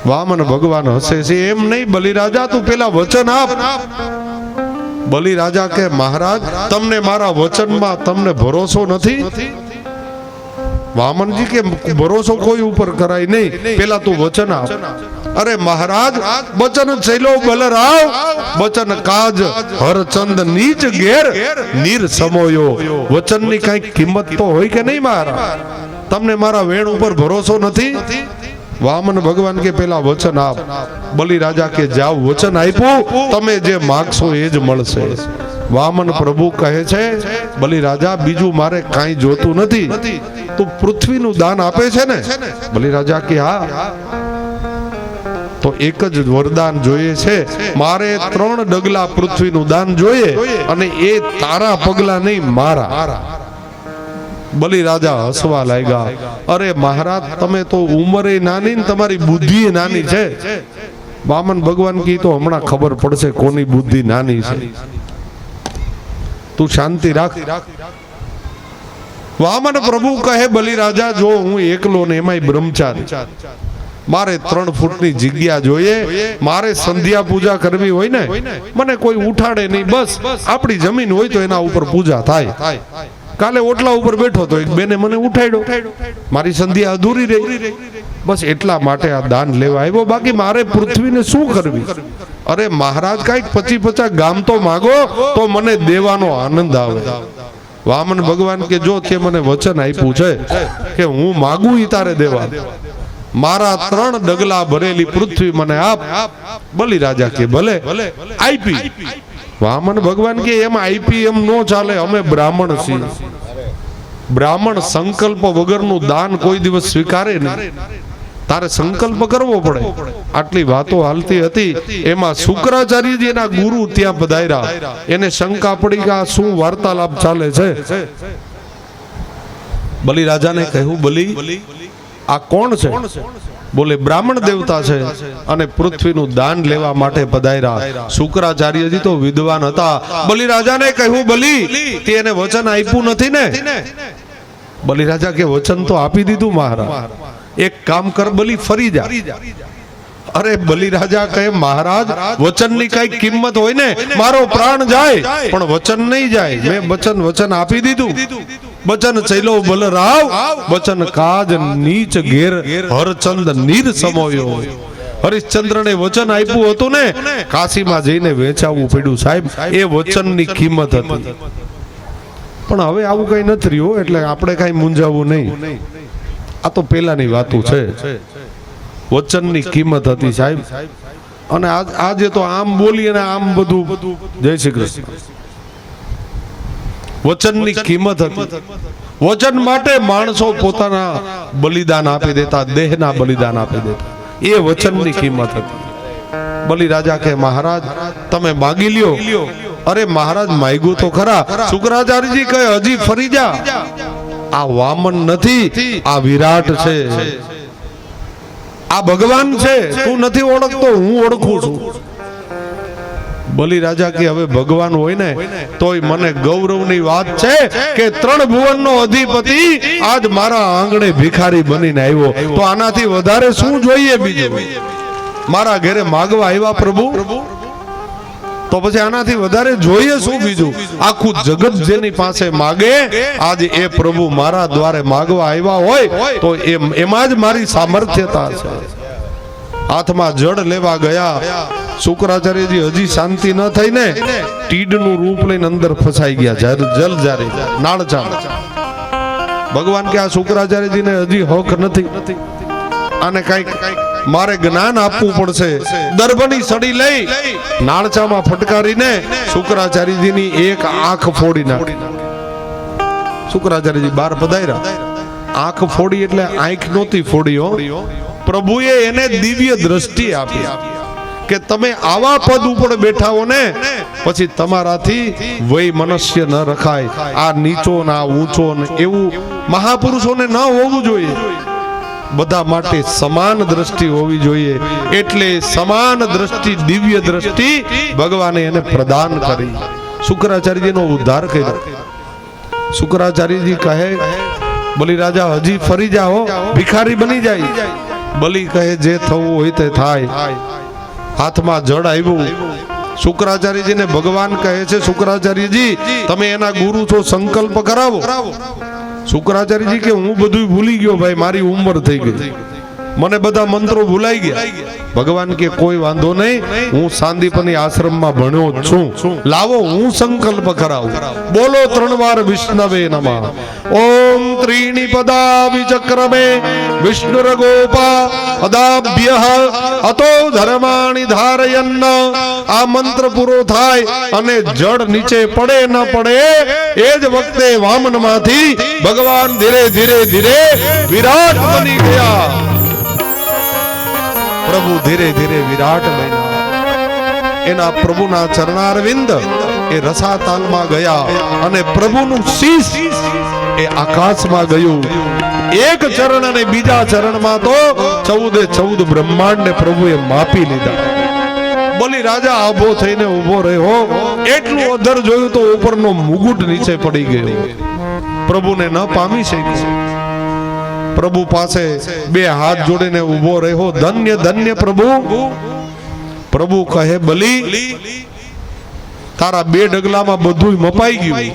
વામન ભગવાન હસે છે, એમ નહીં બલિરાજા, તું પેલા વચન આપ. બલિરાજા કે મહારાજ તમને મારા વચનમાં તમને ભરોસો નથી? વામનજી કે ભરોસો કોઈ ઉપર કરાય નહીં, પેલા તું વચન આપ. અરે મહારાજ બચન ચૈલો બલરાવ, બચન કાજ હરચંદ નીચ ઘેર નીર સમોયો. વચનની કઈ કિંમત તો હોય કે નહીં મહારાજ? તમને મારા વેણ ઉપર ભરોસો નથી? વામન ભગવાન કે પેલા વચન આપ. બલિરાજા કે જાવ, વચન આપ્યું, તમે જે માગશો એ જ મળશે. વામન પ્રભુ કહે છે, બલિરાજા બીજું મારે કાંઈ જોતું નથી, તું પૃથ્વીનું દાન આપે છે ને? બલિરાજા કે હા. તો એક જ વરદાન જોઈએ છે, મારે 3 ડગલા પૃથ્વીનું દાન જોઈએ, અને એ તારા પગલા નહીં, મારા. બલિરાજા હસવા લાગ્યા. અરે મહારાજ તમે તો ઉંમરે નાની ને તમારી બુદ્ધિ નાની છે. વામન ભગવાન કી તો હમણાં ખબર પડશે કોની બુદ્ધિ નાની છે. તું શાંતિ રાખ. વામન પ્રભુ કહે, બલિરાજા જો હું એકલો ને એમાંય બ્રહ્મચારી, મારે 3 ફૂટની જગ્યા જોઈએ. મારે સંધ્યા પૂજા કરવી હોય ને, મને કોઈ ઉઠાડે નહીં, બસ આપણી જમીન હોય તો એના ઉપર પૂજા થાય. કાલે ઓટલા ઉપર બેઠો તો એક બેને મને ઉઠાડ્યો, મારી સંધ્યા અધૂરી રહી. બસ એટલા માટે આ દાન લેવા આવ્યો, બાકી મારે પૃથ્વીને શું કરવી? અરે મહારાજ કઈક 25-50 ગામ તો માગો તો મને દેવાનો આનંદ આવે. વામન ભગવાન કે જો તે મને વચન આપ્યું છે કે હું માગું ઈ તારે દેવા, મારા 3 ડગલા ભરેલી પૃથ્વી મને આપ. બલિરાજા કે ભલે, આપી. વામન ભગવાન કે એમ આપી એમ નો ચાલે, અમે બ્રાહ્મણ છીએ. બ્રાહ્મણ સંકલ્પ વગરનું દાન કોઈ દિવસ સ્વીકારે નહીં. તારે સંકલ્પ કરવો પડે. આટલી વાતો હાલતી હતી, એમાં શુક્રાચાર્યજી એના ગુરુ ત્યાં પધાર્યા. એને શંકા પડી કે આ શું વાર્તાલાપ ચાલે છે. બલિરાજાને કહ્યું, બલિ આ કોણ છે? બોલે બ્રાહ્મણ દેવતા છે અને પૃથ્વીનું દાન લેવા માટે પધાર્યા. શુક્રાચાર્યજી તો વિદ્વાન હતા. બલિરાજાને કહ્યું, બલિ તે એને વચન આપ્યું નથી ને? બલિરાજા કે વચન તો આપી દીધું મહારાજ, એક કામ કર બલિ, ફરી જા. અરે બલિરાજા કહે, મહારાજ વચનની કઈ કિંમત હોય ને, મારો પ્રાણ જાય પણ વચન નહીં જાય. મેં વચન આપી દીધું. બચન ચૈલો બલરાવ, બચન કાજ નીચ ઘેર હરચંદ નીર સમોયો. હરિશ્ચંદ્રને વચન આપ્યું હતું ને, કાશીમાં જઈને વેચાવવું પડ્યું સાહેબ, એ વચનની કિંમત હતી. પણ હવે આવું કઈ નથી રહ્યું, એટલે આપણે કઈ મૂંઝાવવું નહીં. આ તો પેલાની વાતો છે. વચનની કિંમત હતી સાહેબ. અને આજે તો આમ બોલી અને આમ બધું. જય શ્રી કૃષ્ણ. વચનની કિંમત હતી. વચન માટે માણસો પોતાના બલિદાન આપી દેતા, દેહના બલિદાન આપી દેતા. એ વચનની કિંમત હતી. બલિરાજા કે મહારાજ તમે માગી લ્યો. અરે મહારાજ માગ્યું તો ખરા. શુક્રાચાર્યજી કહે હજી ફરી જા. આ વામન નથી, આ વિરાટ છે, આ ભગવાન છે. તું નથી ઓળખતો, હું ઓળખું છું. બલિરાજા કે હવે ભગવાન હોય ને તોય મને ગૌરવની વાત છે કે 3 ભુવનનો અધિપતિ આજ મારા આંગણે ભિખારી બનીને આવ્યો. તો આનાથી વધારે શું જોઈએ બીજું? મારા ઘરે માગવા આવ્યા પ્રભુ, તો પછી આનાથી વધારે જોઈએ શું બીજું? આખું જગત જેની પાસે માગે, આજ એ પ્રભુ મારા દ્વારે માગવા આવ્યા હોય તો એમાં જ મારી સામર્થ્યતા છે. હાથમાં જળ લેવા ગયા. શુક્રાચાર્યજી હજી શાંતિ ન થઈ ને ટીડનું રૂપ લઈને અંદર ફસાઈ ગયા. જલ જારી નાળચામ. ભગવાન કે આ શુક્રાચાર્યજીને હજી હક નથી, આને કઈક મારે જ્ઞાન આપવું પડશે. દર્ભની સડી લઈ નાળચામાં ફટકારીને શુક્રાચાર્યજીની એક આંખ ફોડી નાખી. શુક્રાચાર્યજી બહાર પધાર્યા. આંખ ફોડી એટલે આંખ નહોતી ફોડી હો. પ્રભુએ એને દિવ્ય દ્રષ્ટિ આપી કે તમે આવા પદ ઉપર બેઠા હો ને પછી તમારાથી વય મનુષ્ય ન રખાય. આ નીચો ને આ ઊંચો ને એવું મહાપુરુષોને ન હોવું જોઈએ. બધા માટે સમાન દ્રષ્ટિ હોવી જોઈએ. એટલે સમાન દ્રષ્ટિ, દિવ્ય દ્રષ્ટિ ભગવાને એને પ્રદાન કરી. શુક્રાચાર્યજીનો ઉદ્ધાર કર્યો. શુક્રાચાર્યજી કહે બલિરાજા હજી ફરી જાઓ, ભિખારી બની જાય. બલિ કહે જે થવું હોય તે થાય. હાથમાં જળ આવ્યું. શુક્રાચાર્યજીને ભગવાન કહે છે શુક્રાચાર્યજી તમે એના ગુરુ છો, સંકલ્પ કરાવો. શુક્રાચાર્યજી કે હું બધું ભૂલી ગયો ભાઈ, મારી ઉંમર થઈ ગઈ, મને બધા મંત્રો ભૂલાઈ ગયા. ભગવાન કે કોઈ વાંધો નહીં, હું સાંદીપની આશ્રમમાં ભણ્યો જ છું. લાવો હું સંકલ્પ કરાવું. બોલો 3 વાર વિષ્ણવે નમઃ. ઓમ ત્રીણી પદા વિચક્રમે વિષ્ણુરગોપા અદાભ્યઃ અતો ધર્માણિ ધારયન્ન. આ મંત્ર પૂરો થાય અને જળ નીચે પડે ન પડે એ જ વખતે વામનમાંથી ભગવાન ધીરે ધીરે ધીરે વિરાટ બની ગયા. પ્રભુ ધીરે ધીરે વિરાટ બન્યા. એના પ્રભુના ચરણારવિંદ એ રસાતાલમાં ગયા અને પ્રભુનું શીશ એ આકાશમાં ગયું. એક ચરણ અને બીજા ચરણમાં તો 14 બ્રહ્માંડને પ્રભુએ માપી લીધા. બલિરાજા આભો થઈને ઉભો રહ્યો. એટલું અધર જોયું તો ઉપરનો મુગુટ નીચે પડી ગયો. પ્રભુને ન પામી શક્યો. પ્રભુ પાસે 2 હાથ જોડીને ઉભો રહ્યો. ધન્ય ધન્ય પ્રભુ. પ્રભુ કહે બલિ તારા 2 ડગલામાં બધું મપાઈ ગયું.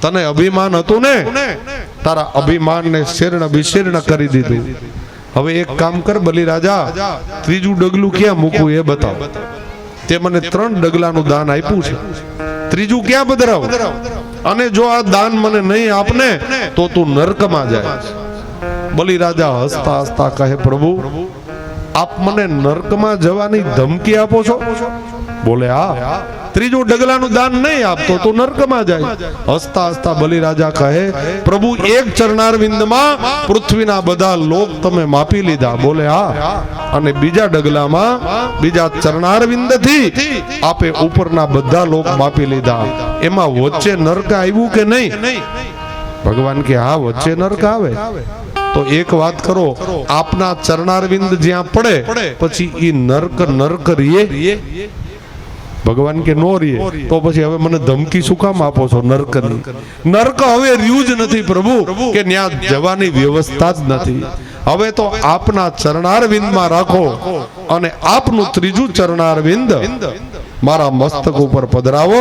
તને અભિમાન હતું ને, તારા અભિમાનને શીર્ણ વિશીર્ણ કરી દીધું. હવે એક કામ કર બલિરાજા, 3જું ડગલું ક્યાં મૂકવું એ બતાવ. તે મને 3 ડગલાનું દાન આપ્યું છે, 3જું ક્યાં પધરાવ? અને જો આ દાન મને નહીં આપને તો તું નરકમાં જાય. બલિરાજા હસતા હસતા કહે પ્રભુ આપ મને નરકમાં જવાની ધમકી આપો છો? બોલે હા, 3જું ડગલાનું દાન નહીં આપતો તો નરકમાં જાય. હસતા હસતા બલિરાજા કહે પ્રભુ એક ચરણારવિંદમાં પૃથ્વીના બધા લોક તમે માપી લીધા? બોલે હા. અને બીજા ડગલામાં બીજા ચરણારવિંદથી આપે ઉપરના બધા લોક માપી લીધા. એમાં વચ્ચે નરક આવ્યું કે નહીં? ભગવાન કે હા વચ્ચે નરક આવે. તો એક વાત કરો, આપના ચરણારવિંદ જ્યાં પડે પછી ઈ નરક રીએ? ભગવાન કે નો રીએ. તો પછી હવે મને ધમકી શું કામ આપો છો નરકની? નરક હવે રહ્યું જ નથી પ્રભુ, કે ત્યાં જવાની વ્યવસ્થા જ નથી. હવે તો આપના ચરણારવિંદમાં રાખો અને આપનું 3જું ચરણારવિંદ મારા મસ્તક ઉપર પધરાવો,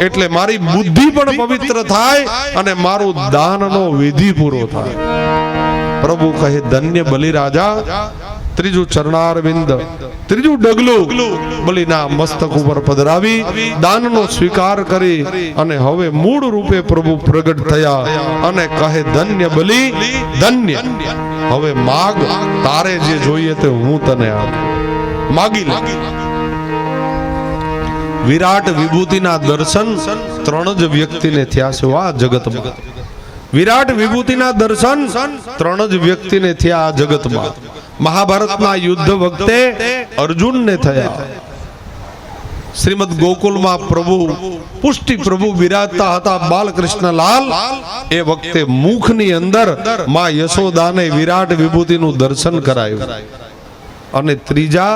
એટલે મારી બુદ્ધિ પણ પવિત્ર થાય અને મારું દાનનો વિધિ પૂરો થાય. પ્રભુ કહે ધન્ય બલિરાજા, ત્રીજું ચરણારવિંદ, ત્રીજું ડગલું બલિના મસ્તક ઉપર પધરાવી દાનનો સ્વીકાર કરી અને હવે મૂળ રૂપે પ્રભુ પ્રગટ થયા અને કહે ધન્ય બલિ ધન્ય, હવે માગ, તારે જે જોઈએ તે હું તને આપું, માગી લે. વિરાટ વિભૂતિના દર્શન ત્રણ જ વ્યક્તિને થયા છે આ જગતમાં. વિરાટ વિભૂતિના દર્શન ત્રણ જ વ્યક્તિને થયા આ જગતમાં. મહાભારતના યુદ્ધ વખતે અર્જુનને થયા. શ્રીમદ ગોકુલમાં પ્રભુ પુષ્ટિ પ્રભુ બિરાજતા હતા બાલકૃષ્ણલાલ, એ વખતે મુખની અંદર માં યશોદાને વિરાટ વિભૂતિનું દર્શન કરાયું. અને ત્રીજા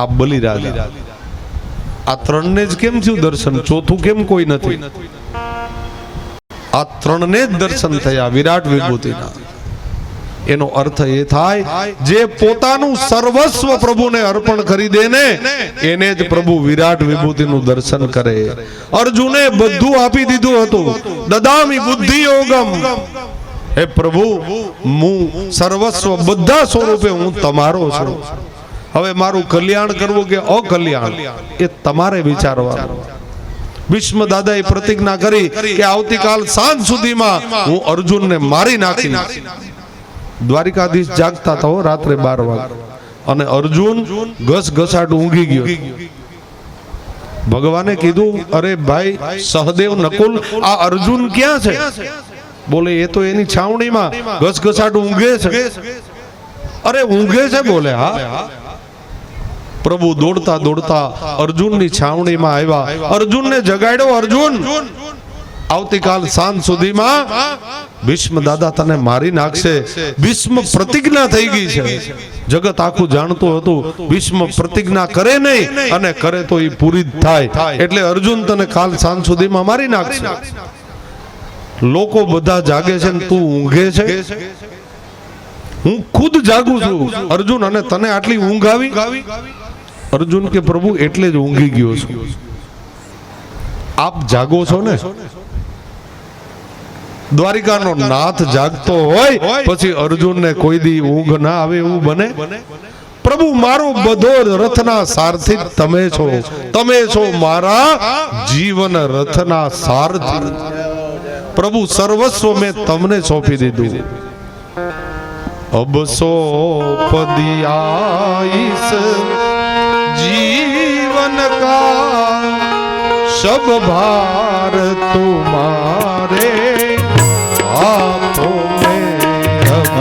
આ બલિરાજા. આ ત્રણને જ કેમ થયું દર્શન, ચોથું કેમ કોઈ નથી? આ ત્રણને જ દર્શન થયા વિરાટ વિભૂતિના. એનો અર્થ એ થાય જે પોતાનું સર્વસ્વ પ્રભુને અર્પણ કરી દે ને એને જ પ્રભુ વિરાટ વિભૂતિનું દર્શન કરે. અર્જુને બધું આપી દીધું હતું. દદામી બુદ્ધિ યોગમ, હે પ્રભુ હું સર્વસ્વ બધા સ્વરૂપે હું તમારો છું. હવે મારું કલ્યાણ કરવું કે અકલ્યાણ એ તમારે વિચારવાનું. ભીષ્મ દાદાએ પ્રતિજ્ઞા કરી કે આવતીકાલ સાંજ સુધીમાં હું અર્જુનને મારી નાખીશ. દ્વારિકાધીશ જાગતા હતા રાત્રે 12 વાગે અને અર્જુન ઘસઘસાટ ઊંઘી ગયો. ભગવાને કીધું અરે ભાઈ સહદેવ નકુલ આ અર્જુન ક્યાં છે? બોલે એ તો એની છાવણીમાં ઘસઘસાટ ઊંઘે છે. અરે ઊંઘે છે? બોલે હા. પ્રભુ દોડતા દોડતા અર્જુનની છાવણીમાં આવ્યા. અર્જુનને જગાડ્યો. અર્જુન આવતીકાલ સાંજ સુધીમાં ભીષ્મ દાદા તને મારી નાખશે. ભીષ્મ પ્રતિજ્ઞા થઈ ગઈ છે. જગત આખું જાણતું હતું ભીષ્મ પ્રતિજ્ઞા કરે નહીં અને કરે તો એ પૂરી જ થાય. એટલે અર્જુન તને કાલ સાંજ સુધીમાં મારી નાખશે. લોકો બધા જાગે છે ને તું ઊંઘે છે? હું ખુદ જાગું છું અર્જુન, અને તને આટલી ઊંઘ આવી? અર્જુન કે પ્રભુ એટલે જ ઊંઘી ગયો છું. આપ જાગો છો ને? દ્વારિકાનો નાથ જાગતો હોય પછી અર્જુનને કોઈ દી ઊંઘ ના આવે એવું બને? પ્રભુ મારો બધો રથના સારથી તમે છો. તમે છો મારા જીવન રથના સારથી. પ્રભુ સર્વસ્વ મેં તમને સોંપી દીધું. અબ સોંપ દિયા ઇસ जीवन का सब भार तुम्हारे हाथों में.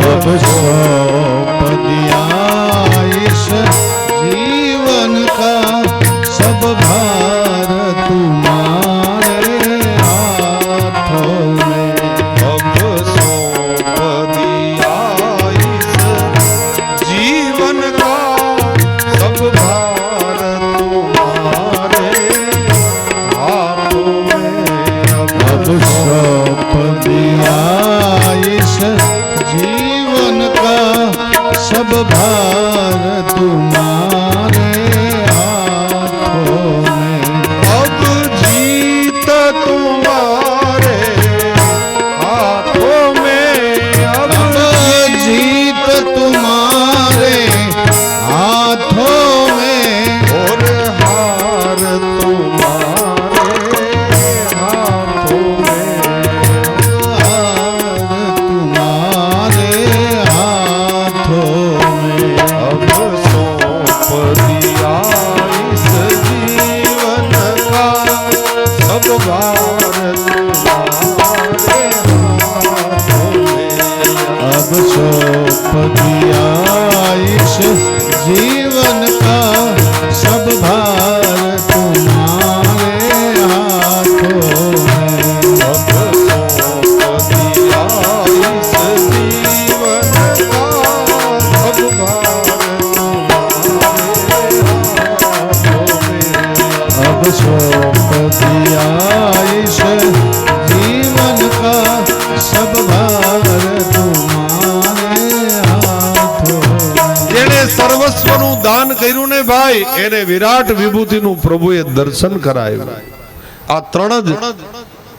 अब सौंप दिया इस जीवन का सब भार तुम्हारे हाथों में. अब सौंप दिया इस जीवन का सब भार तुम्हारे हाथों में. अब सौंप दिया इस जीवन का सब भार तुम्हारे हाथों में. अब जीत तुम्हारे हाथों में. अब जीत तुम्हारे हाथों में. और हार तुम्हारे हाथों में. हार तुम्हारे हाथों में. अब सौंप दिया इस जीवन का सब भार तुम्हारे हाथों में. अब सौंप दिया इस जीवन का सब भार तुम्हारे हाथों में. अब सौंप दिया इस जीवन का सब भार तुम्हारे हाथों में. अब सौंप दिया इस जीवन का सब भार तुम्हारे हाथों में. જેણે સર્વસ્વનું દાન કર્યું ને ભાઈ એને વિરાટ વિભૂતિનું પ્રભુએ દર્શન કરાયું. આ ત્રણ જ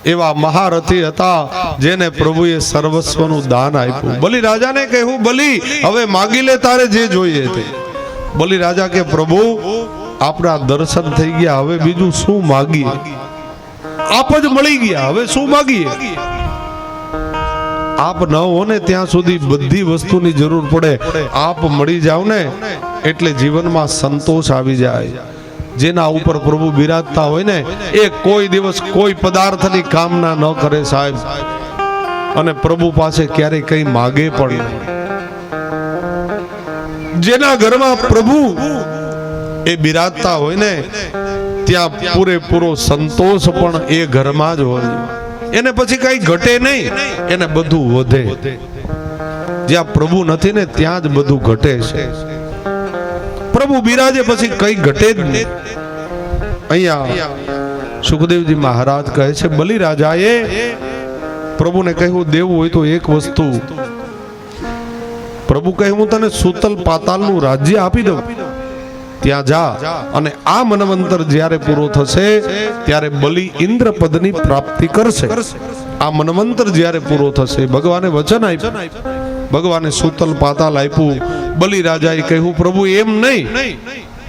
એવા મહારથી હતા જેને પ્રભુએ સર્વસ્વનું દાન આપ્યું. બલિ રાજાને કહ્યું, બલિ હવે માગી લે તારે જે જોઈએ તે. બલિ રાજા કે પ્રભુ આપણા દર્શન થઈ ગયા, હવે બીજું શું માગીએ? આપ જ મળી ગયા, હવે શું માગીએ? આપ ન હો ને ત્યાં સુધી બધી વસ્તુની જરૂર પડે. આપ મળી જાવ ને એટલે જીવનમાં સંતોષ આવી જાય. જેના ઉપર પ્રભુ બિરાજતા હોય ને એ કોઈ દિવસ કોઈ પદાર્થની કામના ન કરે સાહેબ, અને પ્રભુ પાસે ક્યારેય કઈ માગે પણ નહીં. જેના ઘરમાં પ્રભુ એ બિરાજતા હોય ને ત્યાં પૂરેપૂરો સંતોષ પણ એ ઘરમાં જ હોય. એને પછી કઈ ઘટે નહીં, એને બધું વધે. જ્યાં પ્રભુ નથી ને ત્યાં જ બધું ઘટે છે. પ્રભુ બિરાજે પછી કઈ ઘટે જ નહીં. અહીંયા સુખદેવજી મહારાજ કહે છે, બલિ રાજાએ પ્રભુને કહ્યું દેવું હોય તો એક વસ્તુ. પ્રભુ કહે હું તને સૂતલ પાતાલનું રાજ્ય આપી દઉં, ત્યાં જા અને આ મનવંતર જ્યારે પૂરો થશે ત્યારે બલિ ઇન્દ્ર પદની પ્રાપ્તિ કરશે. આ મનવંતર જ્યારે પૂરો થશે, ભગવાને વચન આપ્યું, ભગવાને સૂતલ પાતાલ આપ્યું. બલિ રાજાએ કહ્યું પ્રભુ એમ નહીં,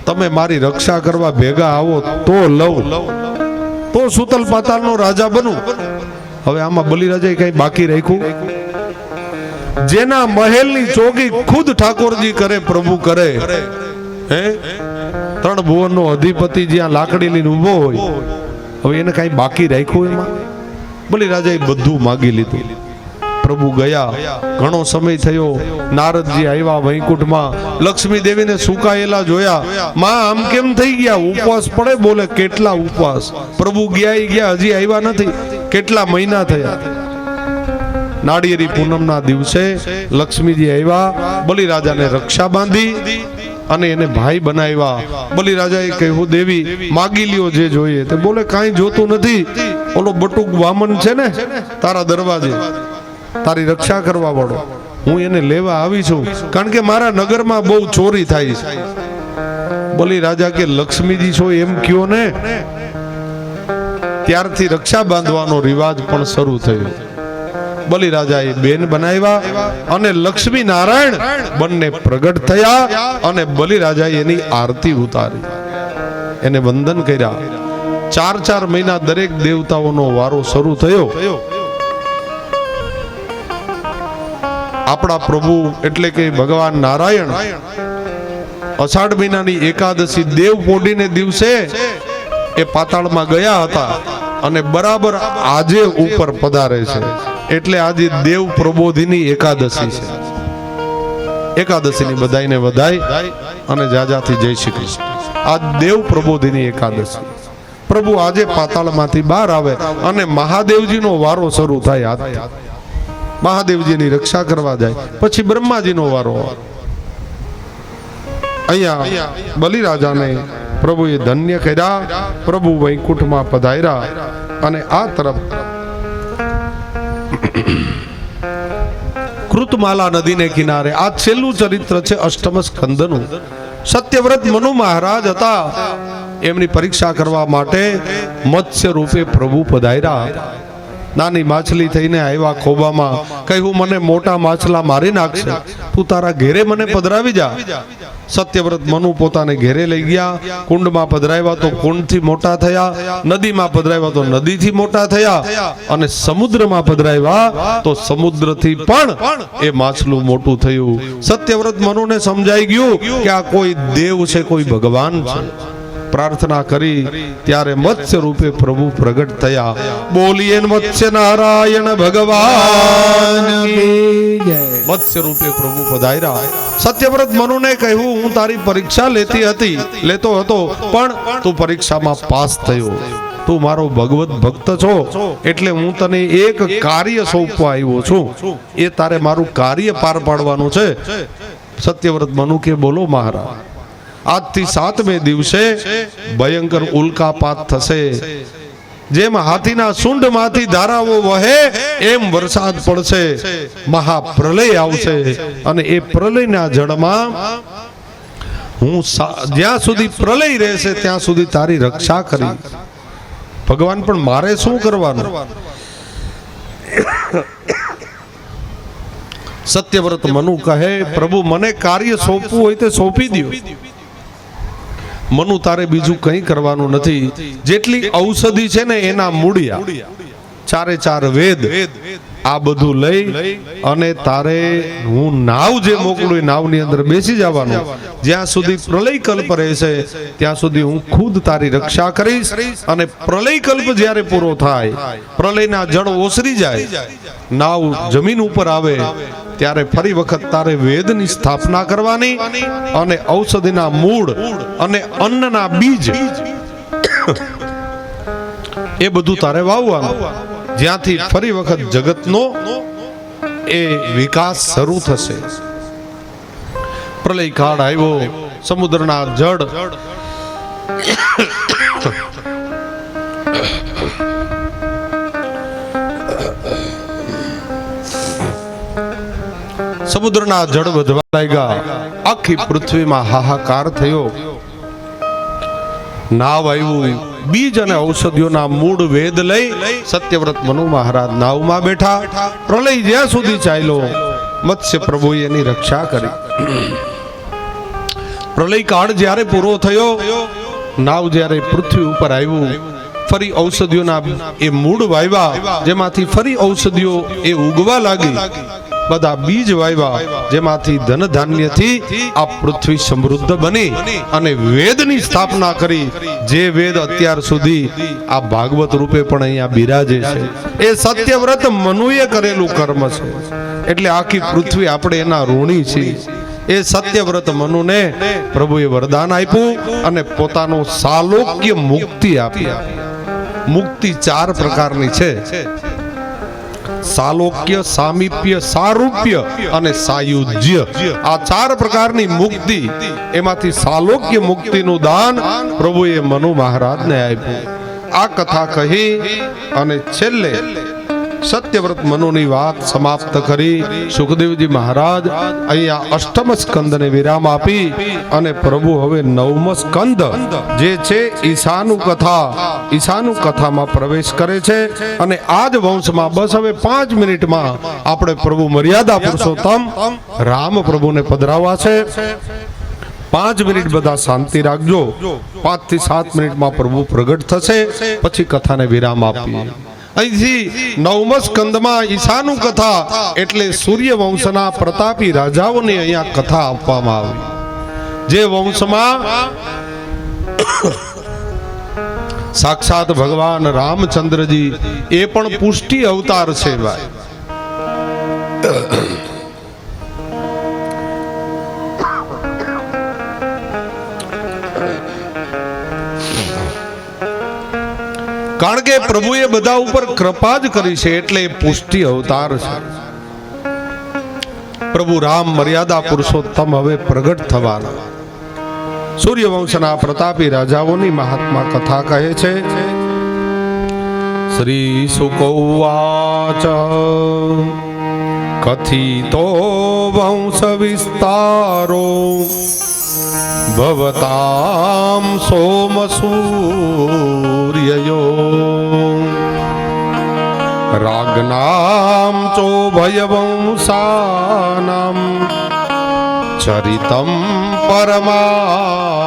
તમે મારી રક્ષા કરવા ભેગા આવો તો લઉં, તો સૂતલ પાતાલનો રાજા બનું. હવે આમાં બલિ રાજાએ કઈ બાકી રાખ્યું? જેના મહેલની ચોકી ખુદ ઠાકોરજી કરે, પ્રભુ કરે. હે, ત્રણ ભુવનનો અધિપતિ જ્યાં લાકડી લઈને ઉભો હોય, હવે એને કઈ બાકી રાખ્યું? એમાં બલિ રાજાએ બધું માગી લીધું. પ્રભુ ગયા, ઘણો સમય થયો. નારદજી આવ્યા વૈકુંઠમાં, લક્ષ્મી દેવીને સુકાયેલા જોયા. માં આમ કેમ થઈ ગયા? ઉપવાસ પડે? બોલે કેટલા ઉપવાસ? પ્રભુ ગયા, હજી આવ્યા નથી. કેટલા મહિના થયા? નાળિયેરી પૂનમના દિવસે લક્ષ્મીજી આવ્યા, બલિ રાજાને રક્ષા બાંધી અને એને ભાઈ બનાવ્યા. બલિ રાજાએ કહ્યું દેવી માગી લ્યો જે જોઈએ તે. બોલે કાંઈ જોતું નથી. ઓલો બટુક વામન છે ને તારા દરવાજે, તારી રક્ષા કરવા વાળો, હું એને લેવા આવી છું, કારણ કે મારા નગરમાં બહુ ચોરી થાય છે. બલિ રાજા કે લક્ષ્મીજી છો એમ કયો ને. ત્યારથી રક્ષા બાંધવાનો રિવાજ પણ શરૂ થયો. બલિ રાજાએ બેન બનાવ્યા અને લક્ષ્મી નારાયણ બંને પ્રગટ થયા અને બલિ રાજાએ એની આરતી ઉતારી, એને વંદન કર્યા. 4 મહિના દરેક દેવતાઓનો વારો શરૂ થયો. આપણા પ્રભુ એટલે કે ભગવાન નારાયણ અષાઢ મહિનાની એકાદશી દેવ પોઢીને દિવસે એ પાતાળમાં ગયા હતા અને બરાબર આજે ઉપર પધારે છે. એટલે આજે દેવ પ્રબોધિની એકાદશી છે. એકાદશીની બધાઈને વધાઈ અને જાજાથી જય શ્રી કૃષ્ણ. આ દેવ પ્રબોધિની એકાદશી. પ્રભુ આજે પાતાળમાંથી બહાર આવે અને મહાદેવજીનો વારો શરૂ થાય. આજથી મહાદેવજીની રક્ષા કરવા જાય, પછી બ્રહ્માજીનો વારો. અહીંયા બલિ રાજાને પ્રભુએ ધન્ય કર્યા. પ્રભુ વૈકુંઠમાં પધાર્યા અને આ તરફ કૃતમાલા નદીને કિનારે આ છેલ્લું ચરિત્ર છે અષ્ટમ સ્કંદનું. સત્યવ્રત મનુ મહારાજ હતા, એમની પરીક્ષા કરવા માટે મત્સ્ય રૂપે પ્રભુ પધાર્યા હતા. નાની માછલી થઈને આવ્યા ખોબામાં, કહ્યું મને મોટા માછલા મારી નાખશે, તું તારા ઘેરે મને પધરાવી જા. સત્યવ્રત મનુ પોતાને ઘેરે લઈ ગયા. કુંડમાં પધરાવ્યા તો કુંડથી મોટા થયા, નદીમાં પધરાવ્યા તો નદીથી મોટા થયા, અને સમુદ્રમાં પધરાવ્યા તો સમુદ્રથી પણ એ માછલું મોટું થયું. સત્યવ્રત મનુને સમજાઈ ગયું કે આ કોઈ દેવ છે, કોઈ ભગવાન છે. પ્રાર્થના કરી ત્યારે મત્સ્ય રૂપે પ્રભુ પ્રગટ થયા. બોલીએ મત્સ્ય નારાયણ ભગવાન મત્સ્ય રૂપે પ્રભુ પધાર્યા. સત્યવ્રત મનુને કહ્યું હું તારી પરીક્ષા લેતો હતો, પણ તું પરીક્ષામાં પાસ થયો. તું મારો ભગવત ભક્ત છો, એટલે હું તને એક કાર્ય સોંપવા આવ્યો છું. એ તારે મારું કાર્ય પાર પાડવાનું છે. સત્યવ્રત મનુ કે બોલો મહારાજ. આજથી 7મે દિવસે ભયંકર ઉલ્કાપાત થશે. જેમ હાથીના સૂંઢમાંથી ધારાઓ વહે એમ વરસાદ પડશે, મહાપ્રલય આવશે, અને એ પ્રલયના જળમાં હું જ્યાં સુધી પ્રલય રહેશે ત્યાં સુધી તારી રક્ષા કરી. ભગવાન પણ મારે શું કરવાનું? સત્યવ્રત મનુ કહે, પ્રભુ મને કાર્ય સોંપવું હોય તે સોંપી દો. મનુ તારે બીજું કંઈ કરવાનું નથી. જેટલી ઔષધિ છે ને એના મૂળિયા, ચારે ચાર વેદ, આ બધું લઈ અને તારે હું નાવ જે મોકલું એ નાવની અંદર બેસી જવાનું. જ્યાં સુધી પ્રલય કલ્પ રહેશે ત્યાં સુધી હું ખુદ તારી રક્ષા કરીશ. અને પ્રલય કલ્પ જ્યારે પૂરો થાય, પ્રલયના જળ ઓસરી જાય, નાવ જમીન ઉપર આવે, ત્યારે ફરી વખત તારે વેદની સ્થાપના કરવાની અને ઔષધિના મૂળ અને અન્નના બીજ એ બધું તારે વાવવાનું. જ્યાંથી ફરી વખત જગતનો એ વિકાસ શરૂ થશે. પ્રલય કાળ આવ્યો, સમુદ્રના જળ સમુદ્રના જળ વધવા લાગ્યા. આખી પૃથ્વીમાં હાહાકાર થયો. નાવ આવ્યું, બીજ અને ઔષધિઓના મૂળ વેદ લઈ સત્યવ્રત મનુ મહારાજ નાવમાં બેઠા. પ્રલય જ્યાં સુધી ચાલ્યો, મત્સ્ય પ્રભુએ એની રક્ષા કરી. પ્રલય કાળ જ્યારે પૂરો થયો, નાવ જ્યારે પૃથ્વી ઉપર આવ્યું, ફરી ઔષધિઓના એ મૂળ વાવ્યા, જેમાંથી ફરી ઔષધિઓ એ ઉગવા લાગી. બધા બીજ વાવ્યા, જેમાંથી ધન ધાન્યથી આ પૃથ્વી સમૃદ્ધ બની અને વેદની સ્થાપના કરી. જે વેદ અત્યાર સુધી આ ભાગવત રૂપે પણ અહીંયા બિરાજે છે, એ સત્યવ્રત મનુએ કરેલું કર્મ છે. એટલે આખી પૃથ્વી આપણે એના ઋણી છીએ. એ સત્યવ્રત મનુને પ્રભુએ વરદાન આપ્યું અને પોતાનો સાલોક્ય મુક્તિ આપી. મુક્તિ ચાર પ્રકારની છે: સાલોક્ય, સામીપ્ય, સારૂપ્ય અને સાયુજ્ય. આ ચાર પ્રકારની મુક્તિ, એમાંથી સાલોક્ય મુક્તિનું દાન પ્રભુએ મનુ મહારાજને આપ્યું. આ કથા કહી અને છેલ્લે સત્યવ્રત મનુની વાત સમાપ્ત કરી સુખદેવજી મહારાજ અહીંયા અષ્ટમ સ્કંદને વિરામ આપી અને પ્રભુ હવે નવમ સ્કંદ જે છે ઈશાનું કથામાં પ્રવેશ કરે છે. અને આ જ વંશમાં બસ હવે 5 મિનિટમાં આપણે પ્રભુ મર્યાદા પુરુષોત્તમ રામ પ્રભુને પધરાવવા છે. 5 મિનિટ બધા શાંતિ રાખજો. 5 થી 7 મિનિટમાં પ્રભુ પ્રગટ થશે, પછી કથાને વિરામ આપીએ. અહીંથી નવમ સ્કંદમાં ઈશાનું કથા એટલે સૂર્યવંશના પ્રતાપી રાજાઓની અહીંયા કથા આપવામાં આવી. જે વંશમાં સાક્ષાત ભગવાન રામચંદ્રજી એ પણ પુષ્ટિ અવતાર છે ભાઈ. કારણ કે પ્રભુએ બધા ઉપર કૃપા જ કરી છે, એટલે પુષ્ટિ અવતાર છે. પ્રભુ રામ મર્યાદા પુરુષોત્તમ હવે પ્રગટ થવાના. સૂર્યવંશના પ્રતાપી રાજાઓની મહાત્મા કથા કહે છે. શ્રી શુકોવાચ કથિતો વંશ વિસ્તારો ભવતામ સોમ સૂર્યયો રાગનામ ચોભયવંશાનામ ચરિતમ પરમાદ્ભુતમ.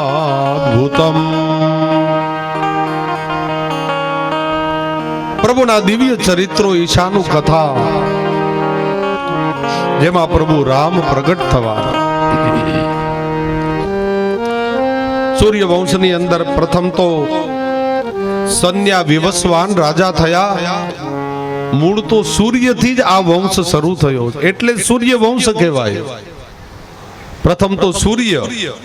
પ્રભુના દિવ્ય ચરિત્રો ઈશાનું કથા, જેમાં પ્રભુ રામ પ્રગટ થવાના. સૂર્યવંશની અંદર પ્રથમ તો સન્યા વિવસ્વાન રાજા થયા. મૂળ તો સૂર્યથી જ આ વંશ શરૂ થયો, એટલે સૂર્યવંશ કહેવાય. પ્રથમ તો સૂર્ય,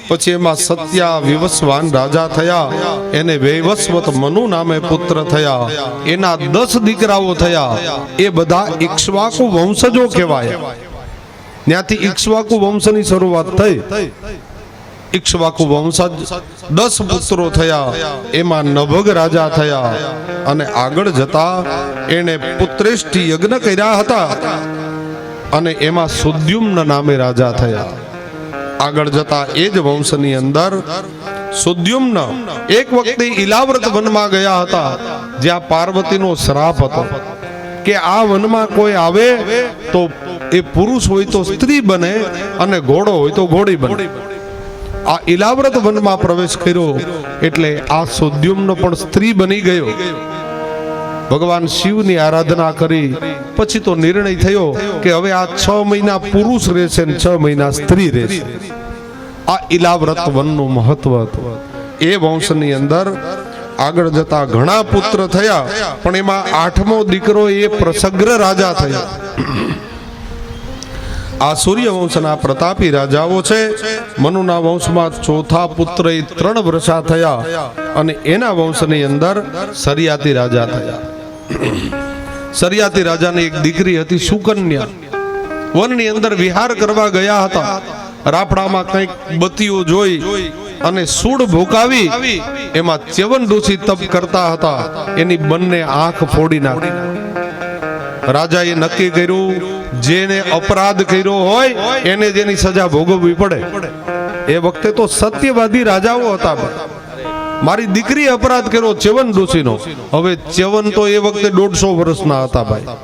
પછી એમાં સત્યા વિવસ્વાન રાજા થયા. એને વૈવસ્વત મનુ નામે પુત્ર થયા. એના 10 દીકરાઓ થયા. એ બધા ઇક્ષ્વાકુ વંશજો કહેવાય. ત્યાંથી ઇક્ષ્વાકુ વંશની શરૂઆત થઈ. ઇક્ષ્વાકુ વંશજ 10 પુત્રો થયા. એમાં નભગ રાજા થયા અને આગળ જતા એને પુત્રેષ્ઠી યજ્ઞ કર્યા હતા અને એમાં સુદ્યુમ્ન નામે રાજા થયા. આગળ જતા એ જ વંશની અંદર સુદ્યુમ્ન એક વખતે ઇલાવ્રત વનમાં ગયા હતા, જ્યાં પાર્વતીનો શ્રાપ હતો કે આ વનમાં કોઈ આવે તો એ પુરુષ હોય તો સ્ત્રી બને અને ઘોડો હોય તો ઘોડી બને. આ ઇલાવ્રત વનમાં પ્રવેશ કર્યો એટલે આ સુદ્યુમ્ન પણ સ્ત્રી બની ગયો. ભગવાન શિવની આરાધના કરી પછી તો નિર્ણય થયો કે હવે આ 6 મહિના પુરુષ રહેશે ને 6 મહિના સ્ત્રી રહેશે. આ ઇલાવ્રત વનનું મહત્વ હતું. એ વંશની અંદર આગળ જતા ઘણા પુત્ર થયા, પણ એમાં 8મો દીકરો એ પ્રસગ્ર રાજા થયો. આ સૂર્યવંશના પ્રતાપી રાજાઓ છે. મનુના વંશમાં ચોથા પુત્ર એ 3 વર્ષા થયા અને એના વંશની અંદર સરિયાતી રાજા થયા. સરિયાતી રાજાની એક દીકરી હતી સુકન્યા. વનની અંદર વિહાર કરવા ગયા હતા. રાફડામાં કંઈક બત્તીઓ જોઈ અને સૂળ ભૂકાવી એમાં ચ્યવન ઋષિ તપ કરતા હતા. એની બંને આંખ ફોડી નાખી. રાજાએ નક્કી કર્યું જેને અપરાધ કર્યો હોય એને જેની સજા ભોગવવી પડે. એ વખતે તો સત્યવાદી રાજાઓ હતા. મારી દીકરી અપરાધ કર્યો ચ્યવન ઋષિનો. હવે ચ્યવન તો એ વખતે 150 વર્ષના હતા ભાઈ,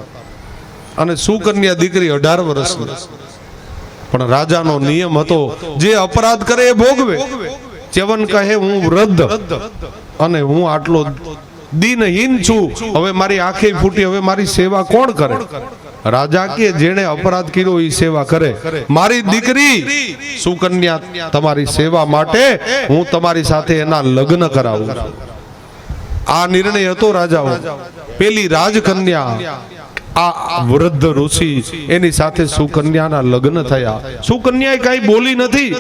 અને સુકન્યા દીકરી 18 વર્ષની. પણ રાજાનો નિયમ હતો જે અપરાધ કરે એ ભોગવે. ચ્યવન કહે હું વૃદ્ધ અને હું આટલો દિનહીન છું, હવે મારી આંખે ફૂટી, હવે મારી સેવા કોણ કરે? રાજા કે જેણે અપરાધ કર્યો એ સેવા કરે. મારી દીકરી સુકન્યા તમારી સેવા માટે હું તમારી સાથે એના લગ્ન કરાવું છું. આ નિર્ણય હતો રાજાઓ. પેલી રાજકન્યા આ વૃદ્ધ ઋષિ એની સાથે સુકન્યાના લગ્ન થયા. સુકન્યાએ કઈ બોલી નથી,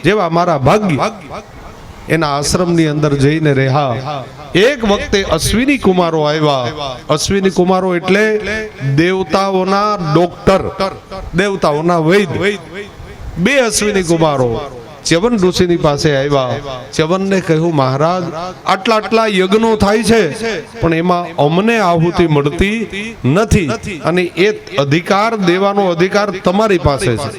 જેવા મારા ભાગ્ય. એના આશ્રમની અંદર જઈને રહ્યા. એક વખતે અશ્વિની કુમારો આવ્યા. અશ્વિની કુમારો એટલે દેવતાઓના ડોક્ટર, દેવતાઓના વૈદ્ય. 2 અશ્વિની કુમારો ચ્યવન ઋષિની પાસે આવ્યા. ચ્યવનને કહ્યું મહારાજ આટલા યજ્ઞો થાય છે પણ એમાં અમને આહુતિ મળતી નથી, અને એ અધિકાર દેવાનો અધિકાર તમારી પાસે છે.